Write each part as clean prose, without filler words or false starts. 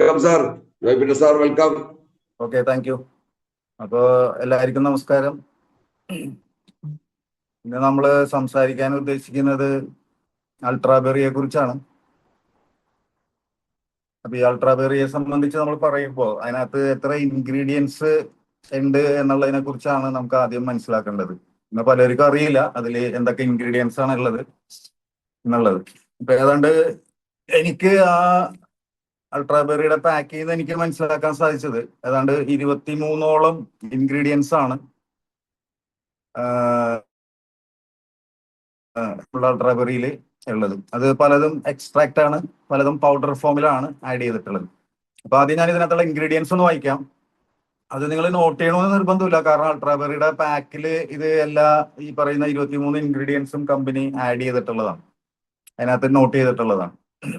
Welcome sir. Joy sir, welcome. Okay, thank you. അപ്പോൾ എല്ലാവർക്കും നമസ്കാരം. ഇന്ന് നമ്മൾ സംസാരിക്കാൻ ഉദ്ദേശിക്കുന്നത് അൾട്രാബെറിയെ കുറിച്ചാണ്. അപ്പൊ ഈ അൾട്രാബെറിയെ സംബന്ധിച്ച് നമ്മൾ പറയുമ്പോൾ അതിനകത്ത് എത്ര ഇൻഗ്രീഡിയൻസ് ഉണ്ട് എന്നുള്ളതിനെ കുറിച്ചാണ് നമുക്ക് ആദ്യം മനസ്സിലാക്കേണ്ടത്. ഇന്ന് പലർക്കും അറിയില്ല അതിൽ എന്തൊക്കെ ഇൻഗ്രീഡിയൻസ് ആണ് ഉള്ളത് എന്നുള്ളത്. ഇപ്പൊ ഏതാണ്ട് എനിക്ക് ആ അൾട്രാബെറിയുടെ പാക്ക് ചെയ്ത് എനിക്ക് മനസ്സിലാക്കാൻ സാധിച്ചത് ഏതാണ്ട് 23ഓളം ഇൻഗ്രീഡിയൻസ് ആണ് അൾട്രാബെറിയിൽ ഉള്ളത്. അത് പലതും എക്സ്ട്രാക്റ്റ് ആണ്, പലതും പൗഡർ ഫോമിലാണ് ആഡ് ചെയ്തിട്ടുള്ളത്. അപ്പൊ ആദ്യം ഞാൻ ഇതിനകത്തുള്ള ഇൻഗ്രീഡിയൻസ് ഒന്ന് വായിക്കാം. അത് നിങ്ങൾ നോട്ട് ചെയ്യണമെന്ന് നിർബന്ധമില്ല, കാരണം അൾട്രാബെറിയുടെ പാക്കിൽ ഇത് എല്ലാ ഈ പറയുന്ന 23 ഇൻഗ്രീഡിയൻസും കമ്പനി ആഡ് ചെയ്തിട്ടുള്ളതാണ്, അതിനകത്ത് നോട്ട് ചെയ്തിട്ടുള്ളതാണ്.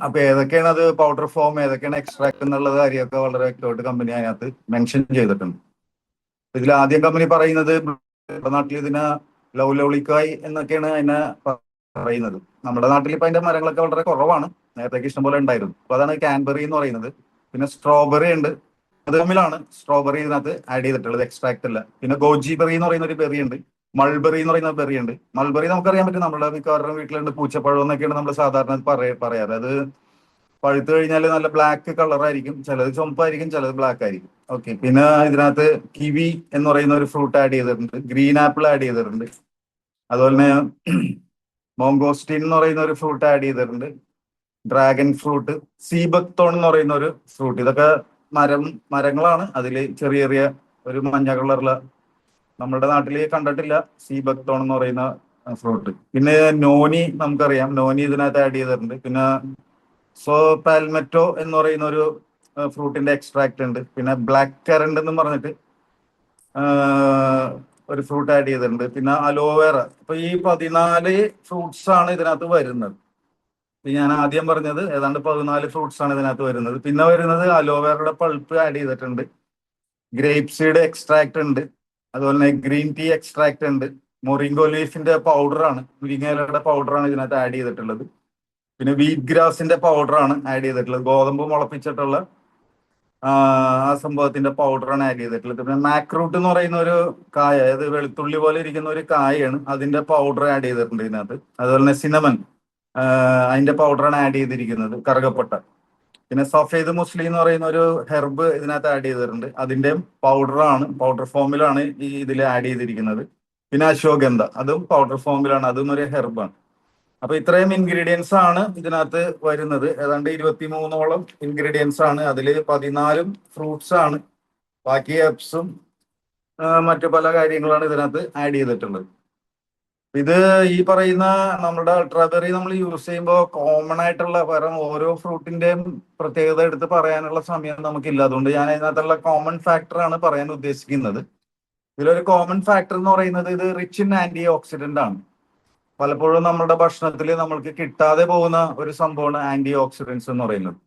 അപ്പൊ ഏതൊക്കെയാണ് അത് പൗഡർ ഫോം, ഏതൊക്കെയാണ് എക്സ്ട്രാക്ട് എന്നുള്ള കാര്യമൊക്കെ വളരെ വ്യക്തമായിട്ട് കമ്പനി അതിനകത്ത് മെൻഷൻ ചെയ്തിട്ടുണ്ട്. ഇതിൽ ആദ്യം കമ്പനി പറയുന്നത് നമ്മുടെ നാട്ടിൽ ഇതിനെ ലൗലോളിക്കായ് എന്നൊക്കെയാണ് അതിനെ പറയുന്നത്. നമ്മുടെ നാട്ടിൽ ഇപ്പൊ അതിന്റെ മരങ്ങളൊക്കെ വളരെ കുറവാണ്, നേരത്തേക്ക് ഇഷ്ടംപോലെ ഉണ്ടായിരുന്നു. അപ്പൊ അതാണ് കാൻബെറി എന്ന് പറയുന്നത്. പിന്നെ സ്ട്രോബെറി ഉണ്ട്, അത് തമ്മിലാണ് സ്ട്രോബെറി ഇതിനകത്ത് ആഡ് ചെയ്തിട്ടുള്ളത്, എക്സ്ട്രാക്ട് അല്ല. പിന്നെ ഗോജി ബെറി എന്ന് പറയുന്ന ഒരു ബെറി ഉണ്ട്, മൾബെറി എന്ന് പറയുന്ന ബെറി ഉണ്ട്. മൾബെറി നമുക്കറിയാൻ പറ്റും, നമ്മുടെ മിക്കവാറും വീട്ടിലുണ്ട്. പൂച്ചപ്പഴം എന്നൊക്കെയാണ് നമ്മൾ സാധാരണ പറയാറ്. അത് പഴുത്തു കഴിഞ്ഞാൽ നല്ല ബ്ലാക്ക് കളറായിരിക്കും, ചിലത് ചുമപ്പായിരിക്കും, ചിലത് ബ്ലാക്ക് ആയിരിക്കും. ഓക്കെ. പിന്നെ ഇതിനകത്ത് കിവി എന്ന് പറയുന്ന ഒരു ഫ്രൂട്ട് ആഡ് ചെയ്തിട്ടുണ്ട്, ഗ്രീൻ ആപ്പിൾ ആഡ് ചെയ്തിട്ടുണ്ട്, അതുപോലെ തന്നെ മോങ്കോസ്റ്റീൻ എന്ന് പറയുന്ന ഒരു ഫ്രൂട്ട് ആഡ് ചെയ്തിട്ടുണ്ട്, ഡ്രാഗൺ ഫ്രൂട്ട്, സീബക്തോൺ എന്ന് പറയുന്ന ഒരു ഫ്രൂട്ട്. ഇതൊക്കെ മരങ്ങളാണ്. അതിൽ ചെറിയ ചെറിയ ഒരു മഞ്ഞ കളറുള്ള, നമ്മുടെ നാട്ടിൽ കണ്ടിട്ടില്ല സീബക്തോൺ എന്ന് പറയുന്ന ഫ്രൂട്ട്. പിന്നെ നോനി നമുക്കറിയാം, നോനി ഇതിനകത്ത് ആഡ് ചെയ്തിട്ടുണ്ട്. പിന്നെ പാൽമെറ്റോ എന്ന് പറയുന്ന ഒരു ഫ്രൂട്ടിന്റെ എക്സ്ട്രാക്ട് ഉണ്ട്. പിന്നെ ബ്ലാക്ക് കറണ്ട് എന്ന് പറഞ്ഞിട്ട് ഒരു ഫ്രൂട്ട് ആഡ് ചെയ്തിട്ടുണ്ട്. പിന്നെ അലോവേറ. അപ്പൊ ഈ 14 ഫ്രൂട്ട്സ് ആണ് ഇതിനകത്ത് വരുന്നത്. ഞാൻ ആദ്യം പറഞ്ഞത് ഏതാണ്ട് 14 ഫ്രൂട്ട്സ് ആണ് ഇതിനകത്ത് വരുന്നത്. പിന്നെ വരുന്നത് അലോവേറയുടെ പൾപ്പ് ആഡ് ചെയ്തിട്ടുണ്ട്, ഗ്രേപ്പ് സീഡ് എക്സ്ട്രാക്ട് ഉണ്ട്, അതുപോലെ തന്നെ ഗ്രീൻ ടീ എക്സ്ട്രാക്ട് ഉണ്ട്, മൊറിംഗോ ലീഫിന്റെ പൗഡറാണ്, മുരിങ്ങയിലയുടെ പൗഡറാണ് ഇതിനകത്ത് ആഡ് ചെയ്തിട്ടുള്ളത്. പിന്നെ വീറ്റ് ഗ്രാസിന്റെ പൗഡറാണ് ആഡ് ചെയ്തിട്ടുള്ളത്, ഗോതമ്പ് മുളപ്പിച്ചിട്ടുള്ള ആ സംഭവത്തിന്റെ പൗഡറാണ് ആഡ് ചെയ്തിട്ടുള്ളത്. പിന്നെ മാക്രൂട്ട് എന്ന് പറയുന്ന ഒരു കായ, അതായത് വെളുത്തുള്ളി പോലെ ഇരിക്കുന്ന ഒരു കായാണ്, അതിന്റെ പൗഡർ ആഡ് ചെയ്തിട്ടുണ്ട് ഇതിനകത്ത്. അതുപോലെ തന്നെ സിനമൻ, അതിന്റെ പൗഡറാണ് ആഡ് ചെയ്തിരിക്കുന്നത്, കറുകപ്പട്ട. പിന്നെ സഫേദ് മുസ്ലി എന്ന് പറയുന്ന ഒരു ഹെർബ് ഇതിനകത്ത് ആഡ് ചെയ്തിട്ടുണ്ട്, അതിന്റെ പൗഡറാണ്, പൗഡർ ഫോമിലാണ് ഈ ഇതിൽ ആഡ് ചെയ്തിരിക്കുന്നത്. പിന്നെ അശ്വഗന്ധ, അതും പൗഡർ ഫോമിലാണ്, അതും ഒരു ഹെർബാണ്. അപ്പൊ ഇത്രയും ഇൻഗ്രീഡിയൻസ് ആണ് ഇതിനകത്ത് വരുന്നത്. ഏതാണ്ട് 23ഓളം ഇൻഗ്രീഡിയൻസ് ആണ്. അതിൽ 14 ഫ്രൂട്ട്സ് ആണ്, ബാക്കി ഹെർബ്സും മറ്റു പല കാര്യങ്ങളാണ് ഇതിനകത്ത് ആഡ് ചെയ്തിട്ടുള്ളത്. ഇത് ഈ പറയുന്ന നമ്മുടെ അൾട്രാബെറി നമ്മൾ യൂസ് ചെയ്യുമ്പോൾ കോമൺ ആയിട്ടുള്ള, പകരം ഓരോ ഫ്രൂട്ടിന്റെയും പ്രത്യേകത എടുത്ത് പറയാനുള്ള സമയം നമുക്കില്ല. അതുകൊണ്ട് ഞാൻ അതിനകത്തുള്ള കോമൺ ഫാക്ടർ ആണ് പറയാൻ ഉദ്ദേശിക്കുന്നത്. ഇതിലൊരു കോമൺ ഫാക്ടർ എന്ന് പറയുന്നത് ഇത് റിച്ച് ഇൻ ആന്റി ഓക്സിഡന്റ് ആണ്. പലപ്പോഴും നമ്മുടെ ഭക്ഷണത്തിൽ നമ്മൾക്ക് കിട്ടാതെ പോകുന്ന ഒരു സംഭവമാണ് ആന്റി ഓക്സിഡൻസ് എന്ന് പറയുന്നത്.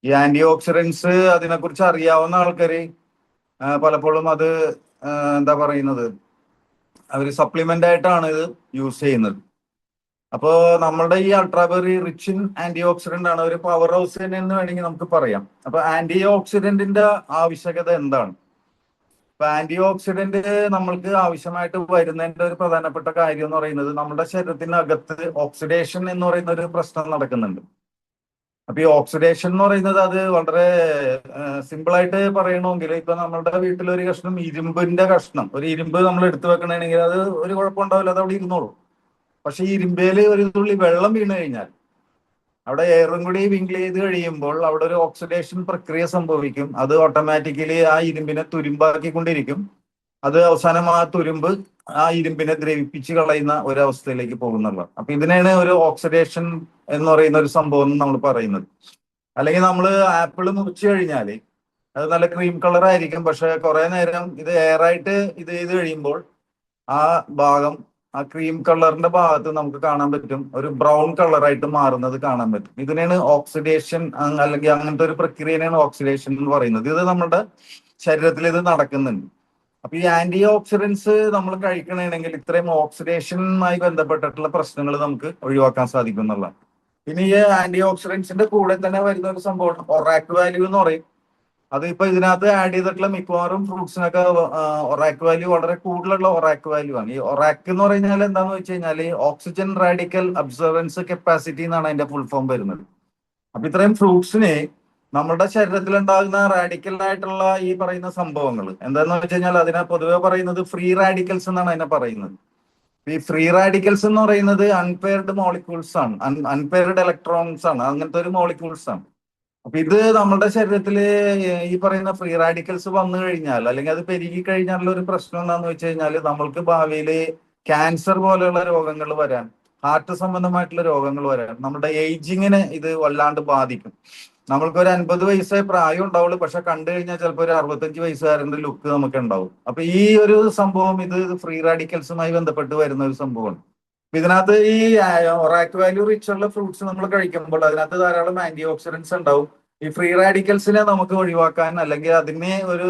ഈ ആന്റി ഓക്സിഡൻസ് അതിനെക്കുറിച്ച് അറിയാവുന്ന ആൾക്കാർ പലപ്പോഴും അത് എന്താ പറയുന്നത്, അവർ സപ്ലിമെന്റ് ആയിട്ടാണ് ഇത് യൂസ് ചെയ്യുന്നത്. അപ്പോൾ നമ്മളുടെ ഈ അൾട്രാബെറി റിച്ച് ഇൻ ആന്റി ഓക്സിഡന്റ് ആണ്, ഒരു പവർ ഹൗസ് തന്നെ എന്ന് വേണമെങ്കിൽ നമുക്ക് പറയാം. അപ്പൊ ആന്റി ഓക്സിഡന്റിന്റെ ആവശ്യകത എന്താണ്? ഇപ്പൊ ആന്റി ഓക്സിഡന്റ് നമ്മൾക്ക് ആവശ്യമായിട്ട് വരുന്നതിന്റെ ഒരു പ്രധാനപ്പെട്ട കാര്യം എന്ന് പറയുന്നത്, നമ്മുടെ ശരീരത്തിനകത്ത് ഓക്സിഡേഷൻ എന്ന് പറയുന്ന ഒരു പ്രശ്നം നടക്കുന്നുണ്ട്. അപ്പൊ ഈ ഓക്സിഡേഷൻ എന്ന് പറയുന്നത് അത് വളരെ സിമ്പിൾ ആയിട്ട് പറയണമെങ്കിൽ, ഇപ്പൊ നമ്മുടെ വീട്ടിൽ ഒരു കഷ്ണം ഇരുമ്പിന്റെ കഷ്ണം, ഒരു ഇരുമ്പ് നമ്മൾ എടുത്തു വെക്കണമെങ്കിൽ അത് ഒരു കുഴപ്പമുണ്ടാവില്ല, അത് അവിടെ ഇരുന്നോളൂ. പക്ഷെ ഈ ഇരുമ്പേല് ഒരു തുള്ളി വെള്ളം വീണ് കഴിഞ്ഞാൽ, അവിടെ എയറും കൂടി വിങ്കിൾ ചെയ്ത് കഴിയുമ്പോൾ അവിടെ ഒരു ഓക്സിഡേഷൻ പ്രക്രിയ സംഭവിക്കും. അത് ഓട്ടോമാറ്റിക്കലി ആ ഇരുമ്പിനെ തുരുമ്പാക്കിക്കൊണ്ടിരിക്കും. അത് അവസാനം ആ തുരുമ്പ് ആ ഇരുമ്പിനെ ദ്രവിപ്പിച്ച് കളയുന്ന ഒരവസ്ഥയിലേക്ക് പോകുന്നുള്ള. അപ്പൊ ഇതിനാണ് ഒരു ഓക്സിഡേഷൻ എന്ന് പറയുന്ന ഒരു സംഭവം നമ്മൾ പറയുന്നത്. അല്ലെങ്കിൽ നമ്മൾ ആപ്പിൾ മുറിച്ചു കഴിഞ്ഞാൽ അത് നല്ല ക്രീം കളർ ആയിരിക്കും, പക്ഷെ കുറെ നേരം ഇത് എയറായിട്ട് ഇത് ചെയ്ത് കഴിയുമ്പോൾ ആ ഭാഗം, ആ ക്രീം കളറിന്റെ ഭാഗത്ത് നമുക്ക് കാണാൻ പറ്റും ഒരു ബ്രൗൺ കളറായിട്ട് മാറുന്നത് കാണാൻ പറ്റും. ഇതിനാണ് ഓക്സിഡേഷൻ, അല്ലെങ്കിൽ അങ്ങനത്തെ ഒരു പ്രക്രിയയാണ് ഓക്സിഡേഷൻ എന്ന് പറയുന്നത്. ഇത് നമ്മുടെ ശരീരത്തിൽ ഇത് നടക്കുന്നുണ്ട്. അപ്പൊ ഈ ആന്റി ഓക്സിഡൻസ് നമ്മൾ കഴിക്കണമെങ്കിൽ ഇത്രയും ഓക്സിഡേഷനുമായി ബന്ധപ്പെട്ടിട്ടുള്ള പ്രശ്നങ്ങൾ നമുക്ക് ഒഴിവാക്കാൻ സാധിക്കും എന്നുള്ള. പിന്നെ ഈ ആന്റി ഓക്സിഡൻസിന്റെ കൂടെ തന്നെ വരുന്ന ഒരു സംഭവം ഒറാക് വാല്യൂ എന്ന് പറയും. അത് ഇപ്പൊ ഇതിനകത്ത് ആഡ് ചെയ്തിട്ടുള്ള മിക്കവാറും ഫ്രൂട്ട്സിനൊക്കെ ഒറാക്ക് വാല്യൂ വളരെ കൂടുതലുള്ള ഒറാക്ക് വാല്യൂ ആണ്. ഈ ഒറാക്ക് എന്ന് പറഞ്ഞാൽ എന്താന്ന് വെച്ച് കഴിഞ്ഞാൽ ഓക്സിജൻ റാഡിക്കൽ അബ്സർവൻസ് കപ്പാസിറ്റി എന്നാണ് അതിന്റെ ഫുൾ ഫോം വരുന്നത്. അപ്പൊ ഇത്രയും ഫ്രൂട്ട്സിന് നമ്മുടെ ശരീരത്തിൽ ഉണ്ടാകുന്ന റാഡിക്കൽ ആയിട്ടുള്ള ഈ പറയുന്ന സംഭവങ്ങൾ എന്താന്ന് വെച്ച് കഴിഞ്ഞാൽ അതിനെ പൊതുവെ പറയുന്നത് ഫ്രീ റാഡിക്കൽസ് എന്നാണ് അതിനെ പറയുന്നത്. ഈ ഫ്രീ റാഡിക്കൽസ് എന്ന് പറയുന്നത് അൺപെയർഡ് മോളിക്യൂൾസ് ആണ്, അൺപെയർഡ് ഇലക്ട്രോൺസ് ആണ്, അങ്ങനത്തെ ഒരു മോളിക്യൂൾസ് ആണ്. അപ്പൊ ഇത് നമ്മുടെ ശരീരത്തില് ഈ പറയുന്ന ഫ്രീ റാഡിക്കൽസ് വന്നു കഴിഞ്ഞാൽ അല്ലെങ്കിൽ അത് പെരുകി കഴിഞ്ഞാലുള്ള ഒരു പ്രശ്നം എന്താന്ന് വെച്ച് കഴിഞ്ഞാൽ നമ്മൾക്ക് ഭാവിയിൽ ക്യാൻസർ പോലെയുള്ള രോഗങ്ങൾ വരാൻ, ഹാർട്ട് സംബന്ധമായിട്ടുള്ള രോഗങ്ങൾ വരാൻ, നമ്മുടെ ഏജിങ്ങിനെ ഇത് വല്ലാണ്ട് ബാധിക്കും. നമ്മൾക്ക് ഒരു 50 വയസ്സേ പ്രായം ഉണ്ടാവുള്ളൂ, പക്ഷെ കണ്ടു കഴിഞ്ഞാൽ ചിലപ്പോൾ ഒരു 65 വയസ്സുകാരന്റെ ലുക്ക് നമുക്ക് ഉണ്ടാവും. അപ്പൊ ഈ ഒരു സംഭവം ഇത് ഫ്രീ റാഡിക്കൽസുമായി ബന്ധപ്പെട്ട് വരുന്ന ഒരു സംഭവമാണ്. ഇതിനകത്ത് ഈ ഒറാക്ക് വാല്യൂ റിച്ച് ഉള്ള ഫ്രൂട്ട്സ് നമ്മൾ കഴിക്കുമ്പോൾ അതിനകത്ത് ധാരാളം ആന്റി ഓക്സിഡൻസ് ഉണ്ടാവും. ഈ ഫ്രീ റാഡിക്കൽസിനെ നമുക്ക് ഒഴിവാക്കാൻ അല്ലെങ്കിൽ അതിനെ ഒരു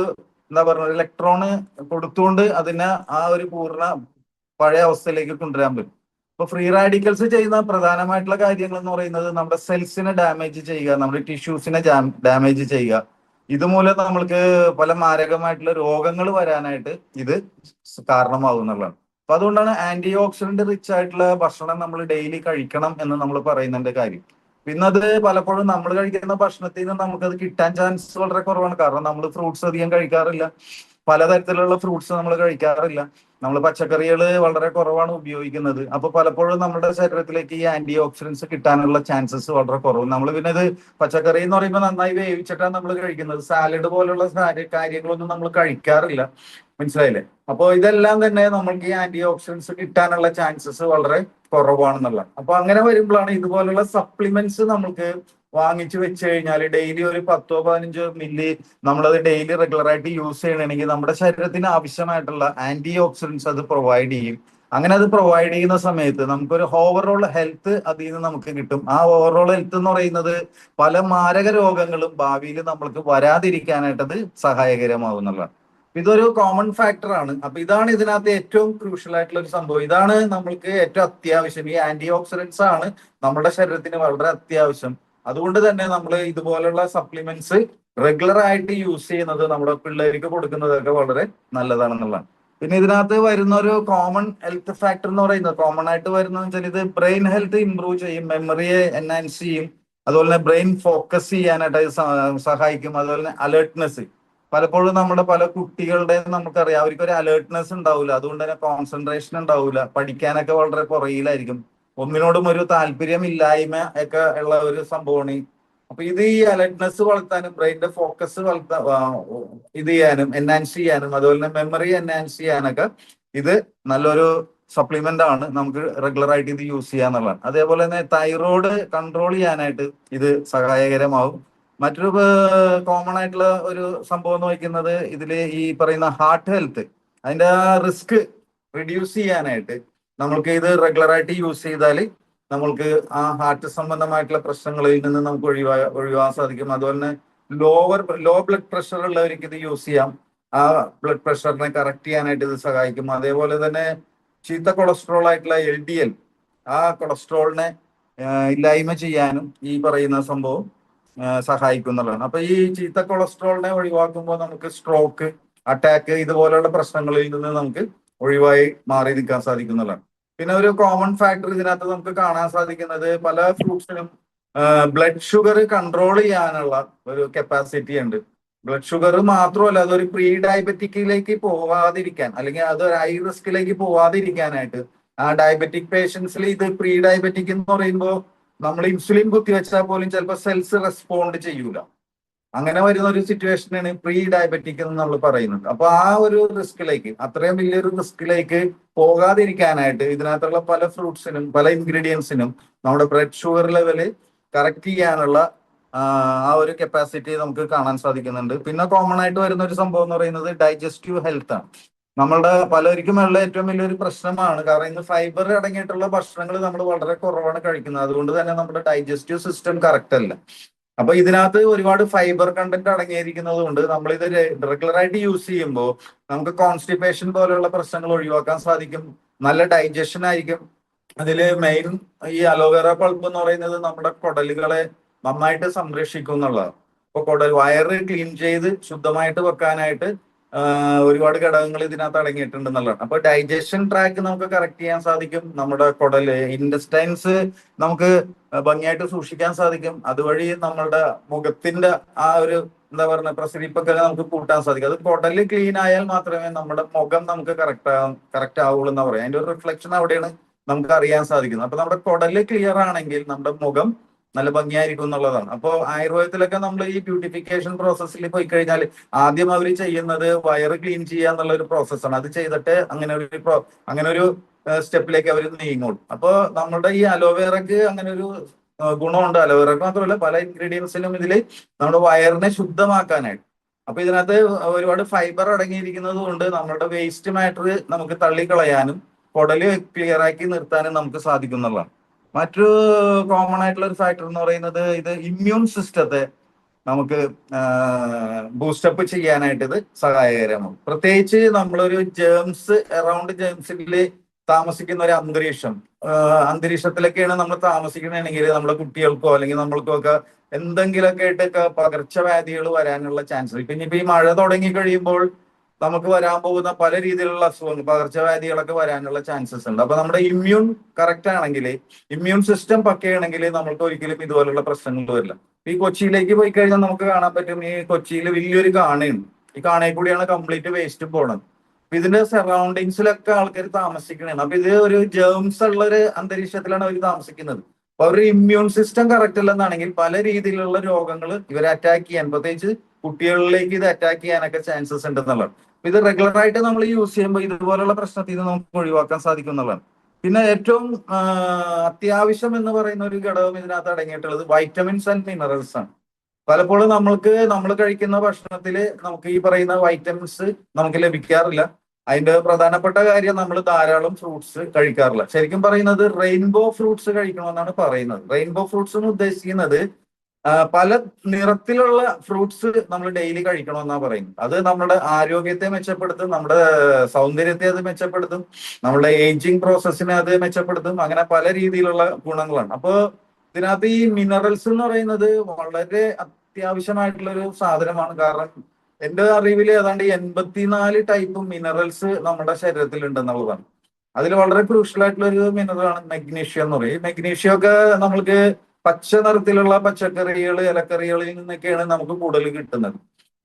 എന്താ പറയുക ഇലക്ട്രോണ് കൊടുത്തുകൊണ്ട് അതിനെ ആ ഒരു പൂർണ്ണ പഴയ അവസ്ഥയിലേക്ക് കൊണ്ടുവരാൻ പറ്റും. ഇപ്പൊ ഫ്രീ റാഡിക്കൽസ് ചെയ്യുന്ന പ്രധാനമായിട്ടുള്ള കാര്യങ്ങൾ എന്ന് പറയുന്നത് നമ്മുടെ സെൽസിനെ ഡാമേജ് ചെയ്യുക, നമ്മുടെ ടിഷ്യൂസിനെ ഡാമേജ് ചെയ്യുക. ഇതുമൂലം നമ്മൾക്ക് പല മാരകമായിട്ടുള്ള രോഗങ്ങൾ വരാനായിട്ട് ഇത് കാരണമാകുന്നതാണ്. അപ്പൊ അതുകൊണ്ടാണ് ആന്റി ഓക്സിഡന്റ് റിച്ച് ആയിട്ടുള്ള ഭക്ഷണം നമ്മൾ ഡെയിലി കഴിക്കണം എന്ന് നമ്മൾ പറയുന്നതിന്റെ കാര്യം. പിന്നെ അത് പലപ്പോഴും നമ്മൾ കഴിക്കുന്ന ഭക്ഷണത്തിൽ നിന്ന് നമുക്കത് കിട്ടാൻ ചാൻസ് വളരെ കുറവാണ്. കാരണം നമ്മൾ ഫ്രൂട്ട്സ് അധികം കഴിക്കാറില്ല, പലതരത്തിലുള്ള ഫ്രൂട്ട്സ് നമ്മൾ കഴിക്കാറില്ല, നമ്മൾ പച്ചക്കറികൾ വളരെ കുറവാണ് ഉപയോഗിക്കുന്നത്. അപ്പൊ പലപ്പോഴും നമ്മുടെ ശരീരത്തിലേക്ക് ഈ ആന്റി ഓക്സിഡൻസ് കിട്ടാനുള്ള ചാൻസസ് വളരെ കുറവ്. നമ്മൾ പിന്നെ ഇത് പച്ചക്കറി എന്ന് പറയുമ്പോൾ നന്നായി വേവിച്ചിട്ടാണ് നമ്മൾ കഴിക്കുന്നത്, സാലഡ് പോലുള്ള കാര്യങ്ങളൊന്നും നമ്മൾ കഴിക്കാറില്ല. മനസ്സിലായില്ലേ? അപ്പോൾ ഇതെല്ലാം തന്നെ നമ്മൾക്ക് ഈ ആന്റി ഓക്സിഡൻസ് കിട്ടാനുള്ള ചാൻസസ് വളരെ കുറവാണെന്നുള്ള. അപ്പൊ അങ്ങനെ വരുമ്പോഴാണ് ഇതുപോലുള്ള സപ്ലിമെന്റ്സ് നമുക്ക് വാങ്ങിച്ചു വെച്ച് കഴിഞ്ഞാൽ ഡെയിലി ഒരു 10-15 മില്ലി നമ്മളത് ഡെയിലി റെഗുലർ ആയിട്ട് യൂസ് ചെയ്യണമെങ്കിൽ നമ്മുടെ ശരീരത്തിന് ആവശ്യമായിട്ടുള്ള ആന്റി ഓക്സിഡൻസ് അത് പ്രൊവൈഡ് ചെയ്യും. അങ്ങനെ അത് പ്രൊവൈഡ് ചെയ്യുന്ന സമയത്ത് നമുക്കൊരു ഓവറോൾ ഹെൽത്ത് അതിൽ നിന്ന് നമുക്ക് കിട്ടും. ആ ഓവറോൾ ഹെൽത്ത് എന്ന് പറയുന്നത് പല മാരക രോഗങ്ങളും ഭാവിയിൽ നമ്മൾക്ക് വരാതിരിക്കാനായിട്ട് അത് സഹായകരമാകുന്നതാണ്. ഇതൊരു കോമൺ ഫാക്ടർ ആണ്. അപ്പൊ ഇതാണ് ഇതിനകത്ത് ഏറ്റവും ക്രൂഷ്യൽ ആയിട്ടുള്ള ഒരു സംഭവം. ഇതാണ് നമ്മൾക്ക് ഏറ്റവും അത്യാവശ്യം. ഈ ആന്റി ഓക്സിഡൻസ് ആണ് നമ്മുടെ ശരീരത്തിന് വളരെ അത്യാവശ്യം. അതുകൊണ്ട് തന്നെ നമ്മൾ ഇതുപോലുള്ള സപ്ലിമെന്റ്സ് റെഗുലർ ആയിട്ട് യൂസ് ചെയ്യുന്നത് നമ്മുടെ പിള്ളേർക്ക് കൊടുക്കുന്നതൊക്കെ വളരെ നല്ലതാണെന്നുള്ളതാണ്. പിന്നെ ഇതിനകത്ത് വരുന്ന ഒരു കോമൺ ഹെൽത്ത് ഫാക്ടർ എന്ന് പറയുന്നത്, കോമൺ ആയിട്ട് വരുന്നത് വെച്ചാൽ ഇത് ബ്രെയിൻ ഹെൽത്ത് ഇംപ്രൂവ് ചെയ്യും, മെമ്മറിയെ എൻഹാൻസ് ചെയ്യും, അതുപോലെ തന്നെ ബ്രെയിൻ ഫോക്കസ് ചെയ്യാനായിട്ട് സഹായിക്കും. അതുപോലെ തന്നെ അലേർട്ട്നെസ്, പലപ്പോഴും നമ്മുടെ പല കുട്ടികളുടെ നമുക്കറിയാം അവർക്ക് ഒരു അലേർട്ട്നെസ് ഉണ്ടാവില്ല, അതുകൊണ്ട് തന്നെ കോൺസെൻട്രേഷൻ ഉണ്ടാവില്ല, പഠിക്കാനൊക്കെ വളരെ പുറകിലായിരിക്കും, ഒന്നിനോടും ഒരു താല്പര്യമില്ലായ്മ ഒക്കെ ഉള്ള ഒരു സംഭവമാണ്. അപ്പൊ ഇത് ഈ അലർട്ട്നെസ് വളർത്താനും ബ്രെയിനിന്റെ ഫോക്കസ് ഇത് ചെയ്യാനും എൻഹാൻസ് ചെയ്യാനും അതുപോലെ തന്നെ മെമ്മറി എൻഹാൻസ് ചെയ്യാനൊക്കെ ഇത് നല്ലൊരു സപ്ലിമെന്റ് ആണ്. നമുക്ക് റെഗുലർ ആയിട്ട് ഇത് യൂസ് ചെയ്യാന്നുള്ളതാണ്. അതേപോലെ തന്നെ തൈറോയ്ഡ് കൺട്രോൾ ചെയ്യാനായിട്ട് ഇത് സഹായകരമാവും. മറ്റൊരു കോമൺ ആയിട്ടുള്ള ഒരു സംഭവം എന്ന് വയ്ക്കുന്നത് ഇതിൽ ഈ പറയുന്ന ഹാർട്ട് ഹെൽത്ത്, അതിന്റെ റിസ്ക് റിഡ്യൂസ് ചെയ്യാനായിട്ട് നമ്മൾക്ക് ഇത് റെഗുലർ ആയിട്ട് യൂസ് ചെയ്താൽ നമ്മൾക്ക് ആ ഹാർട്ട് സംബന്ധമായിട്ടുള്ള പ്രശ്നങ്ങളിൽ നിന്ന് നമുക്ക് ഒഴിവാൻ സാധിക്കും. അതുപോലെ തന്നെ ലോ ബ്ലഡ് പ്രഷർ ഉള്ളവർക്ക് ഇത് യൂസ് ചെയ്യാം, ആ ബ്ലഡ് പ്രഷറിനെ കറക്റ്റ് ചെയ്യാനായിട്ട് ഇത് സഹായിക്കും. അതേപോലെ തന്നെ ചീത്ത കൊളസ്ട്രോൾ ആയിട്ടുള്ള LDL, ആ കൊളസ്ട്രോളിനെ ഇല്ലായ്മ ചെയ്യാനും ഈ പറയുന്ന സംഭവം സഹായിക്കുന്നതാണ്. അപ്പൊ ഈ ചീത്ത കൊളസ്ട്രോളിനെ ഒഴിവാക്കുമ്പോൾ നമുക്ക് സ്ട്രോക്ക്, അറ്റാക്ക് ഇതുപോലെയുള്ള പ്രശ്നങ്ങളിൽ നിന്ന് നമുക്ക് ഒഴിവായി മാറി നിൽക്കാൻ സാധിക്കുന്നതാണ്. പിന്നെ ഒരു കോമൺ ഫാക്ടർ ഇതിനകത്ത് നമുക്ക് കാണാൻ സാധിക്കുന്നത് പല ഫ്രൂട്ട്സിനും ബ്ലഡ് ഷുഗർ കൺട്രോൾ ചെയ്യാനുള്ള ഒരു കപ്പാസിറ്റി ഉണ്ട്. ബ്ലഡ് ഷുഗർ മാത്രമല്ല, അതൊരു പ്രീ ഡയബറ്റിക്കിലേക്ക് പോവാതിരിക്കാൻ അല്ലെങ്കിൽ അതൊരു ഹൈ റിസ്കിലേക്ക് പോവാതിരിക്കാനായിട്ട് ആ ഡയബറ്റിക് പേഷ്യൻസിൽ ഇത് പ്രീ ഡയബറ്റിക് എന്ന് പറയുമ്പോൾ നമ്മൾ ഇൻസുലിൻ കുത്തിവെച്ചാൽ പോലും ചിലപ്പോൾ സെൽസ് റെസ്പോണ്ട് ചെയ്യൂല. അങ്ങനെ വരുന്ന ഒരു സിറ്റുവേഷനാണ് പ്രീ ഡയബറ്റിക് എന്ന് നമ്മൾ പറയുന്നത്. അപ്പൊ ആ ഒരു റിസ്കിലേക്ക്, അത്രയും വലിയൊരു റിസ്കിലേക്ക് പോകാതിരിക്കാനായിട്ട് ഇതിനകത്തുള്ള പല ഫ്രൂട്ട്സിനും പല ഇൻഗ്രീഡിയൻസിനും നമ്മുടെ ബ്ലഡ് ഷുഗർ ലെവല് കറക്റ്റ് ചെയ്യാനുള്ള ആ ഒരു കപ്പാസിറ്റി നമുക്ക് കാണാൻ സാധിക്കുന്നുണ്ട്. പിന്നെ കോമൺ ആയിട്ട് വരുന്ന ഒരു സംഭവം എന്ന് പറയുന്നത് ഡൈജസ്റ്റീവ് ഹെൽത്ത് ആണ്. നമ്മളുടെ പലർക്കും ഉള്ള ഏറ്റവും വലിയൊരു പ്രശ്നമാണ്. കാരണം ഇന്ന് ഫൈബർ അടങ്ങിയിട്ടുള്ള ഭക്ഷണങ്ങൾ നമ്മൾ വളരെ കുറവാണ് കഴിക്കുന്നത്. അതുകൊണ്ട് തന്നെ നമ്മുടെ ഡൈജസ്റ്റീവ് സിസ്റ്റം കറക്റ്റ് അല്ല. അപ്പൊ ഇതിനകത്ത് ഒരുപാട് ഫൈബർ കണ്ടന്റ് അടങ്ങിയിരിക്കുന്നത് കൊണ്ട് നമ്മൾ ഇത് റെഗുലർ ആയിട്ട് യൂസ് ചെയ്യുമ്പോൾ നമുക്ക് കോൺസ്റ്റിപ്പേഷൻ പോലെയുള്ള പ്രശ്നങ്ങൾ ഒഴിവാക്കാൻ സാധിക്കും. നല്ല ഡൈജഷൻ ആയിരിക്കും. അതില് മെയിൻ ഈ അലോവേറ പൾപ്പ് എന്ന് പറയുന്നത് നമ്മുടെ കുടലുകളെ നന്നായിട്ട് സംരക്ഷിക്കും എന്നുള്ളതാണ്. ഇപ്പൊ കുടൽ വയറ് ക്ലീൻ ചെയ്ത് ശുദ്ധമായിട്ട് വെക്കാനായിട്ട് ഒരുപാട് ഘടകങ്ങൾ ഇതിനകത്ത് അടങ്ങിയിട്ടുണ്ട് എന്നുള്ളതാണ്. അപ്പൊ ഡൈജഷൻ ട്രാക്ക് നമുക്ക് കറക്റ്റ് ചെയ്യാൻ സാധിക്കും. നമ്മുടെ കുടല് ഇൻഡസ്റ്റൈൻസ് നമുക്ക് ഭംഗിയായിട്ട് സൂക്ഷിക്കാൻ സാധിക്കും. അതുവഴി നമ്മളുടെ മുഖത്തിന്റെ ആ ഒരു എന്താ പറയുക പ്രസരിപ്പൊക്കെ നമുക്ക് കൂട്ടാൻ സാധിക്കും. അത് കുടല് ക്ലീൻ ആയാൽ മാത്രമേ നമ്മുടെ മുഖം നമുക്ക് കറക്റ്റ് ആവുള്ളൂ എന്ന് പറയാം. അതിന്റെ ഒരു റിഫ്ലക്ഷൻ അവിടെയാണ് നമുക്ക് അറിയാൻ സാധിക്കുന്നത്. അപ്പൊ നമ്മുടെ കുടല് ക്ലിയർ ആണെങ്കിൽ നമ്മുടെ മുഖം നല്ല ഭംഗിയായിരിക്കും എന്നുള്ളതാണ്. അപ്പോൾ ആയുർവേദത്തിലൊക്കെ നമ്മൾ ഈ ബ്യൂട്ടിഫിക്കേഷൻ പ്രോസസ്സിൽ പോയി കഴിഞ്ഞാൽ ആദ്യം അവർ ചെയ്യുന്നത് വയറ് ക്ലീൻ ചെയ്യുക എന്നുള്ള ഒരു പ്രോസസ്സാണ്. അത് ചെയ്തിട്ട് അങ്ങനെ ഒരു സ്റ്റെപ്പിലേക്ക് അവർ നീങ്ങുള്ളൂ. അപ്പോൾ നമ്മുടെ ഈ അലോവേറക്ക് അങ്ങനെ ഒരു ഗുണമുണ്ട്. അലോവേറക്ക് മാത്രമല്ല പല ഇൻഗ്രീഡിയൻസിനും ഇതിൽ നമ്മുടെ വയറിനെ ശുദ്ധമാക്കാനായിട്ട്. അപ്പൊ ഇതിനകത്ത് ഒരുപാട് ഫൈബർ അടങ്ങിയിരിക്കുന്നത് കൊണ്ട് നമ്മുടെ വേസ്റ്റ് മാറ്റർ നമുക്ക് തള്ളിക്കളയാനും കുടല് ക്ലിയർ ആക്കി നിർത്താനും നമുക്ക് സാധിക്കുന്നതാണ്. മറ്റൊരു കോമൺ ആയിട്ടുള്ള ഒരു ഫാക്ടർ എന്ന് പറയുന്നത് ഇത് ഇമ്മ്യൂൺ സിസ്റ്റത്തെ നമുക്ക് ബൂസ്റ്റപ്പ് ചെയ്യാനായിട്ട് ഇത് സഹായകരമാണ്. പ്രത്യേകിച്ച് നമ്മളൊരു ജേംസ് അറൌണ്ട് ജേംസിൽ താമസിക്കുന്ന ഒരു അന്തരീക്ഷത്തിലൊക്കെയാണ് നമ്മൾ താമസിക്കണമെങ്കിൽ നമ്മുടെ കുട്ടികൾക്കോ അല്ലെങ്കിൽ നമ്മൾക്കോ ഒക്കെ എന്തെങ്കിലുമൊക്കെ ആയിട്ടൊക്കെ പകർച്ചവ്യാധികൾ വരാനുള്ള ചാൻസ്. പിന്നെ ഇപ്പൊ ഈ മഴ തുടങ്ങി കഴിയുമ്പോൾ നമുക്ക് വരാൻ പോകുന്ന പല രീതിയിലുള്ള അസുഖങ്ങൾ പകർച്ചവ്യാധികളൊക്കെ വരാനുള്ള ചാൻസസ് ഉണ്ട്. അപ്പൊ നമ്മുടെ ഇമ്മ്യൂൺ കറക്റ്റ് ആണെങ്കിൽ, ഇമ്മ്യൂൺ സിസ്റ്റം പക്കയാണെങ്കിൽ നമ്മൾക്ക് ഒരിക്കലും ഇതുപോലുള്ള പ്രശ്നങ്ങൾ വരില്ല. ഈ കൊച്ചിയിലേക്ക് പോയി കഴിഞ്ഞാൽ നമുക്ക് കാണാൻ പറ്റും, ഈ കൊച്ചിയിൽ വലിയൊരു കാണയുണ്ട്. ഈ കാണയിൽ കൂടിയാണ് കംപ്ലീറ്റ് വേസ്റ്റ് പോണത്. ഇതിന്റെ സറൗണ്ടിങ്സിലൊക്കെ ആൾക്കാർ താമസിക്കണേണ്. അപ്പൊ ഇത് ഒരു ജേംസ് ഉള്ള ഒരു അന്തരീക്ഷത്തിലാണ് അവർ താമസിക്കുന്നത്. അപ്പൊ അവരുടെ ഇമ്മ്യൂൺ സിസ്റ്റം കറക്റ്റ് അല്ലെന്നാണെങ്കിൽ പല രീതിയിലുള്ള രോഗങ്ങൾ ഇവരെ അറ്റാക്ക് ചെയ്യാൻ, പ്രത്യേകിച്ച് കുട്ടികളിലേക്ക് ഇത് അറ്റാക്ക് ചെയ്യാനൊക്കെ ചാൻസസ് ഉണ്ടെന്നുള്ളതാണ്. ഇത് റെഗുലർ ആയിട്ട് നമ്മൾ യൂസ് ചെയ്യുമ്പോൾ ഇതുപോലുള്ള പ്രശ്നത്തിൽ നിന്ന് നമുക്ക് ഒഴിവാക്കാൻ സാധിക്കും എന്നുള്ളതാണ്. പിന്നെ ഏറ്റവും അത്യാവശ്യം എന്ന് പറയുന്ന ഒരു ഘടകം ഇതിനകത്ത് അടങ്ങിയിട്ടുള്ളത് വൈറ്റമിൻസ് ആൻഡ് മിനറൽസ് ആണ്. പലപ്പോഴും നമ്മൾ കഴിക്കുന്ന ഭക്ഷണത്തിൽ നമുക്ക് ഈ പറയുന്ന വൈറ്റമിൻസ് നമുക്ക് ലഭിക്കാറില്ല. അതിന്റെ പ്രധാനപ്പെട്ട കാര്യം നമ്മൾ ധാരാളം ഫ്രൂട്ട്സ് കഴിക്കാറില്ല. ശരിക്കും പറയുന്നത് റെയിൻബോ ഫ്രൂട്ട്സ് കഴിക്കണമെന്നാണ് പറയുന്നത്. റെയിൻബോ ഫ്രൂട്ട്സ് എന്ന് ഉദ്ദേശിക്കുന്നത് പല നിറത്തിലുള്ള ഫ്രൂട്ട്സ് നമ്മൾ ഡെയിലി കഴിക്കണമെന്നാണ് പറയുന്നത്. അത് നമ്മുടെ ആരോഗ്യത്തെ മെച്ചപ്പെടുത്തും, നമ്മുടെ സൗന്ദര്യത്തെ അത് മെച്ചപ്പെടുത്തും, നമ്മുടെ ഏജിങ് പ്രോസസ്സിനെ അത് മെച്ചപ്പെടുത്തും. അങ്ങനെ പല രീതിയിലുള്ള ഗുണങ്ങളാണ്. അപ്പോൾ ഇതിനകത്ത് ഈ മിനറൽസ് എന്ന് പറയുന്നത് വളരെ അത്യാവശ്യമായിട്ടുള്ള ഒരു സാധനമാണ്. കാരണം എന്റെ അറിവിൽ ഏതാണ്ട് 84 ടൈപ്പ് മിനറൽസ് നമ്മുടെ ശരീരത്തിൽ ഉണ്ടെന്നുള്ളതാണ്. അതിൽ വളരെ ക്രൂഷ്യൽ ആയിട്ടുള്ള ഒരു മിനറലാണ് മെഗ്നീഷ്യം എന്ന് പറയും. മെഗ്നീഷ്യം ഒക്കെ നമ്മൾക്ക് പച്ച നിറത്തിലുള്ള പച്ചക്കറികൾ, ഇലക്കറികളിൽ നിന്നൊക്കെയാണ് നമുക്ക് കൂടുതൽ കിട്ടുന്നത്.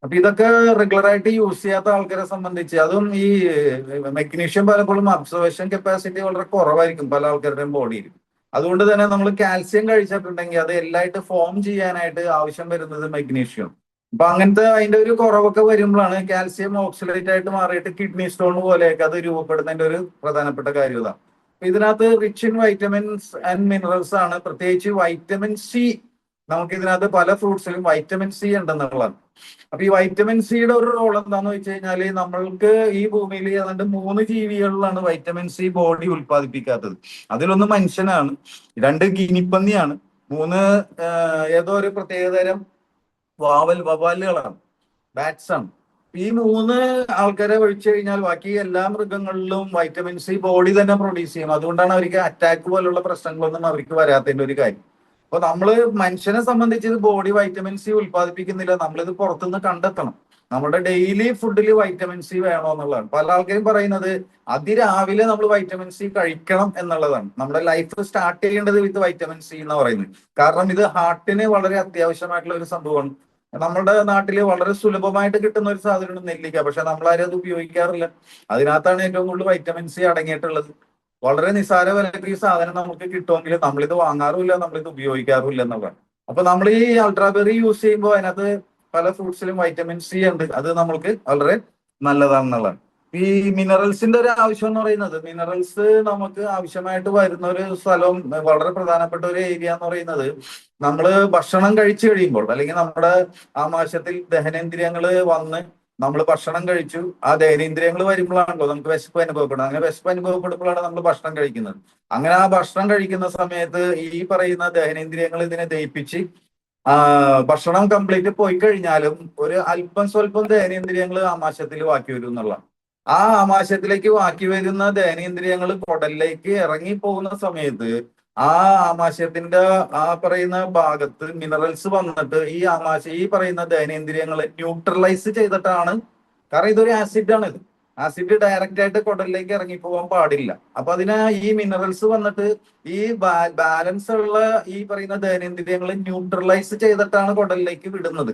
അപ്പൊ ഇതൊക്കെ റെഗുലർ ആയിട്ട് യൂസ് ചെയ്യാത്ത ആൾക്കാരെ സംബന്ധിച്ച്, അതും ഈ മെഗ്നീഷ്യം പലപ്പോഴും അബ്സർവേഷൻ കപ്പാസിറ്റി വളരെ കുറവായിരിക്കും പല ആൾക്കാരുടെയും ബോഡിയിൽ. അതുകൊണ്ട് തന്നെ നമ്മൾ കാൽസ്യം കഴിച്ചിട്ടുണ്ടെങ്കിൽ അത് എല്ലായിട്ട് ഫോം ചെയ്യാനായിട്ട് ആവശ്യം വരുന്നത് മെഗ്നീഷ്യം. അപ്പൊ അങ്ങനത്തെ അതിന്റെ ഒരു കുറവൊക്കെ വരുമ്പോഴാണ് കാൽസ്യം ഓക്സിഡേറ്റ് ആയിട്ട് മാറിയിട്ട് കിഡ്നി സ്റ്റോൺ പോലെയൊക്കെ അത് രൂപപ്പെടുന്നതിന്റെ ഒരു പ്രധാനപ്പെട്ട കാര്യം ഇതാണ്. ഇതിനകത്ത് rich in vitamins and minerals ആണ്. പ്രത്യേകിച്ച് വൈറ്റമിൻ സി, നമുക്ക് ഇതിനകത്ത് പല ഫ്രൂട്ട്സിലും വൈറ്റമിൻ സി ഉണ്ടെന്നുള്ളതാണ്. അപ്പൊ ഈ വൈറ്റമിൻ സിയുടെ ഒരു റോൾ എന്താന്ന് വെച്ച് കഴിഞ്ഞാല് നമ്മൾക്ക് ഈ ഭൂമിയിൽ ഏതാണ്ട് 3 ജീവികളിലാണ് വൈറ്റമിൻ സി ബോഡി ഉൽപ്പാദിപ്പിക്കാത്തത്. അതിലൊന്ന് മനുഷ്യനാണ്, 2 ഗിനിപ്പന്നിയാണ്, 3 ഏതോ ഒരു പ്രത്യേകതരം വവ്വാലുകളാണ്, ബാറ്റ്സ് ആണ്. ഈ 3 ആൾക്കാരെ ഒഴിച്ചു കഴിഞ്ഞാൽ ബാക്കി എല്ലാ മൃഗങ്ങളിലും വൈറ്റമിൻ സി ബോഡി തന്നെ പ്രൊഡ്യൂസ് ചെയ്യും. അതുകൊണ്ടാണ് അവർക്ക് അറ്റാക്ക് പോലുള്ള പ്രശ്നങ്ങളൊന്നും അവർക്ക് വരാത്തതിന്റെ ഒരു കാര്യം. അപ്പൊ നമ്മള് മനുഷ്യനെ സംബന്ധിച്ച് ബോഡി വൈറ്റമിൻ സി ഉൽപ്പാദിപ്പിക്കുന്നില്ല, നമ്മളിത് പുറത്തുനിന്ന് കണ്ടെത്തണം. നമ്മുടെ ഡെയിലി ഫുഡിൽ വൈറ്റമിൻ സി വേണോ എന്നുള്ളതാണ്. പല ആൾക്കാരും പറയുന്നത് അതിരാവിലെ നമ്മൾ വൈറ്റമിൻ സി കഴിക്കണം എന്നുള്ളതാണ്. നമ്മുടെ ലൈഫ് സ്റ്റാർട്ട് ചെയ്യേണ്ടത് വിത്ത് വൈറ്റമിൻ സി എന്ന് പറയുന്നത്. കാരണം ഇത് ഹാർട്ടിന് വളരെ അത്യാവശ്യമായിട്ടുള്ള ഒരു സംഭവമാണ്. നമ്മുടെ നാട്ടില് വളരെ സുലഭമായിട്ട് കിട്ടുന്ന ഒരു സാധനമാണ് നെല്ലിക്ക. പക്ഷെ നമ്മളാരും അത് ഉപയോഗിക്കാറില്ല. അതിനകത്താണ് ഏറ്റവും കൂടുതൽ വൈറ്റമിൻ സി അടങ്ങിയിട്ടുള്ളത്. വളരെ നിസ്സാര വിലക്ക് ഈ സാധനം നമുക്ക് കിട്ടുമെങ്കിൽ നമ്മളിത് വാങ്ങാറുമില്ല, നമ്മളിത് ഉപയോഗിക്കാറുമില്ല എന്നുള്ളതാണ്. അപ്പൊ നമ്മൾ ഈ അൾട്രാബെറി യൂസ് ചെയ്യുമ്പോൾ അതിനകത്ത് പല ഫ്രൂട്ട്സിലും വൈറ്റമിൻ സി ഉണ്ട്. അത് നമ്മൾക്ക് വളരെ നല്ലതാണെന്നുള്ളതാണ്. ഈ മിനറൽസിന്റെ ഒരു ആവശ്യം എന്ന് പറയുന്നത്, മിനറൽസ് നമുക്ക് ആവശ്യമായിട്ട് വരുന്ന ഒരു സ്ഥലവും വളരെ പ്രധാനപ്പെട്ട ഒരു ഏരിയ എന്ന് പറയുന്നത്, നമ്മൾ ഭക്ഷണം കഴിച്ചു കഴിയുമ്പോൾ അല്ലെങ്കിൽ നമ്മുടെ ആമാശയത്തിൽ ദഹനേന്ദ്രിയങ്ങൾ വന്ന് നമ്മൾ ഭക്ഷണം കഴിച്ചു, ആ ദഹനേന്ദ്രിയങ്ങൾ വരുമ്പോഴാണല്ലോ നമുക്ക് വിശപ്പ് അനുഭവപ്പെടുന്നത്. അങ്ങനെ വിശപ്പ് അനുഭവപ്പെടുമ്പോഴാണ് നമ്മൾ ഭക്ഷണം കഴിക്കുന്നത്. അങ്ങനെ ആ ഭക്ഷണം കഴിക്കുന്ന സമയത്ത് ഈ പറയുന്ന ദഹനേന്ദ്രിയങ്ങൾ ഇതിനെ ദഹിപ്പിച്ച് ഭക്ഷണം കംപ്ലീറ്റ് പോയി കഴിഞ്ഞാലും ഒരു അല്പം സ്വല്പം ദഹനേന്ദ്രിയങ്ങൾ ആമാശയത്തിൽ ബാക്കി വരും എന്നുള്ളതാണ്. ആ ആമാശയത്തിലേക്ക് ബാക്കി വരുന്ന ദഹനേന്ദ്രിയങ്ങൾ കുടലിലേക്ക് ഇറങ്ങി പോകുന്ന സമയത്ത് ആ ആമാശയത്തിന്റെ ആ പറയുന്ന ഭാഗത്ത് മിനറൽസ് വന്നിട്ട് ഈ പറയുന്ന ദഹനേന്ദ്രിയങ്ങളെ ന്യൂട്രലൈസ് ചെയ്തിട്ടാണ്. കാരണം ഇതൊരു ആസിഡ് ആണ്. ആസിഡ് ഡയറക്റ്റ് ആയിട്ട് കുടലിലേക്ക് ഇറങ്ങി പോകാൻ പാടില്ല. അപ്പൊ ഈ മിനറൽസ് വന്നിട്ട് ഈ ബാലൻസ് ഉള്ള ഈ പറയുന്ന ദഹനേന്ദ്രിയങ്ങളെ ന്യൂട്രലൈസ് ചെയ്തിട്ടാണ് കുടലിലേക്ക് വിടുന്നത്.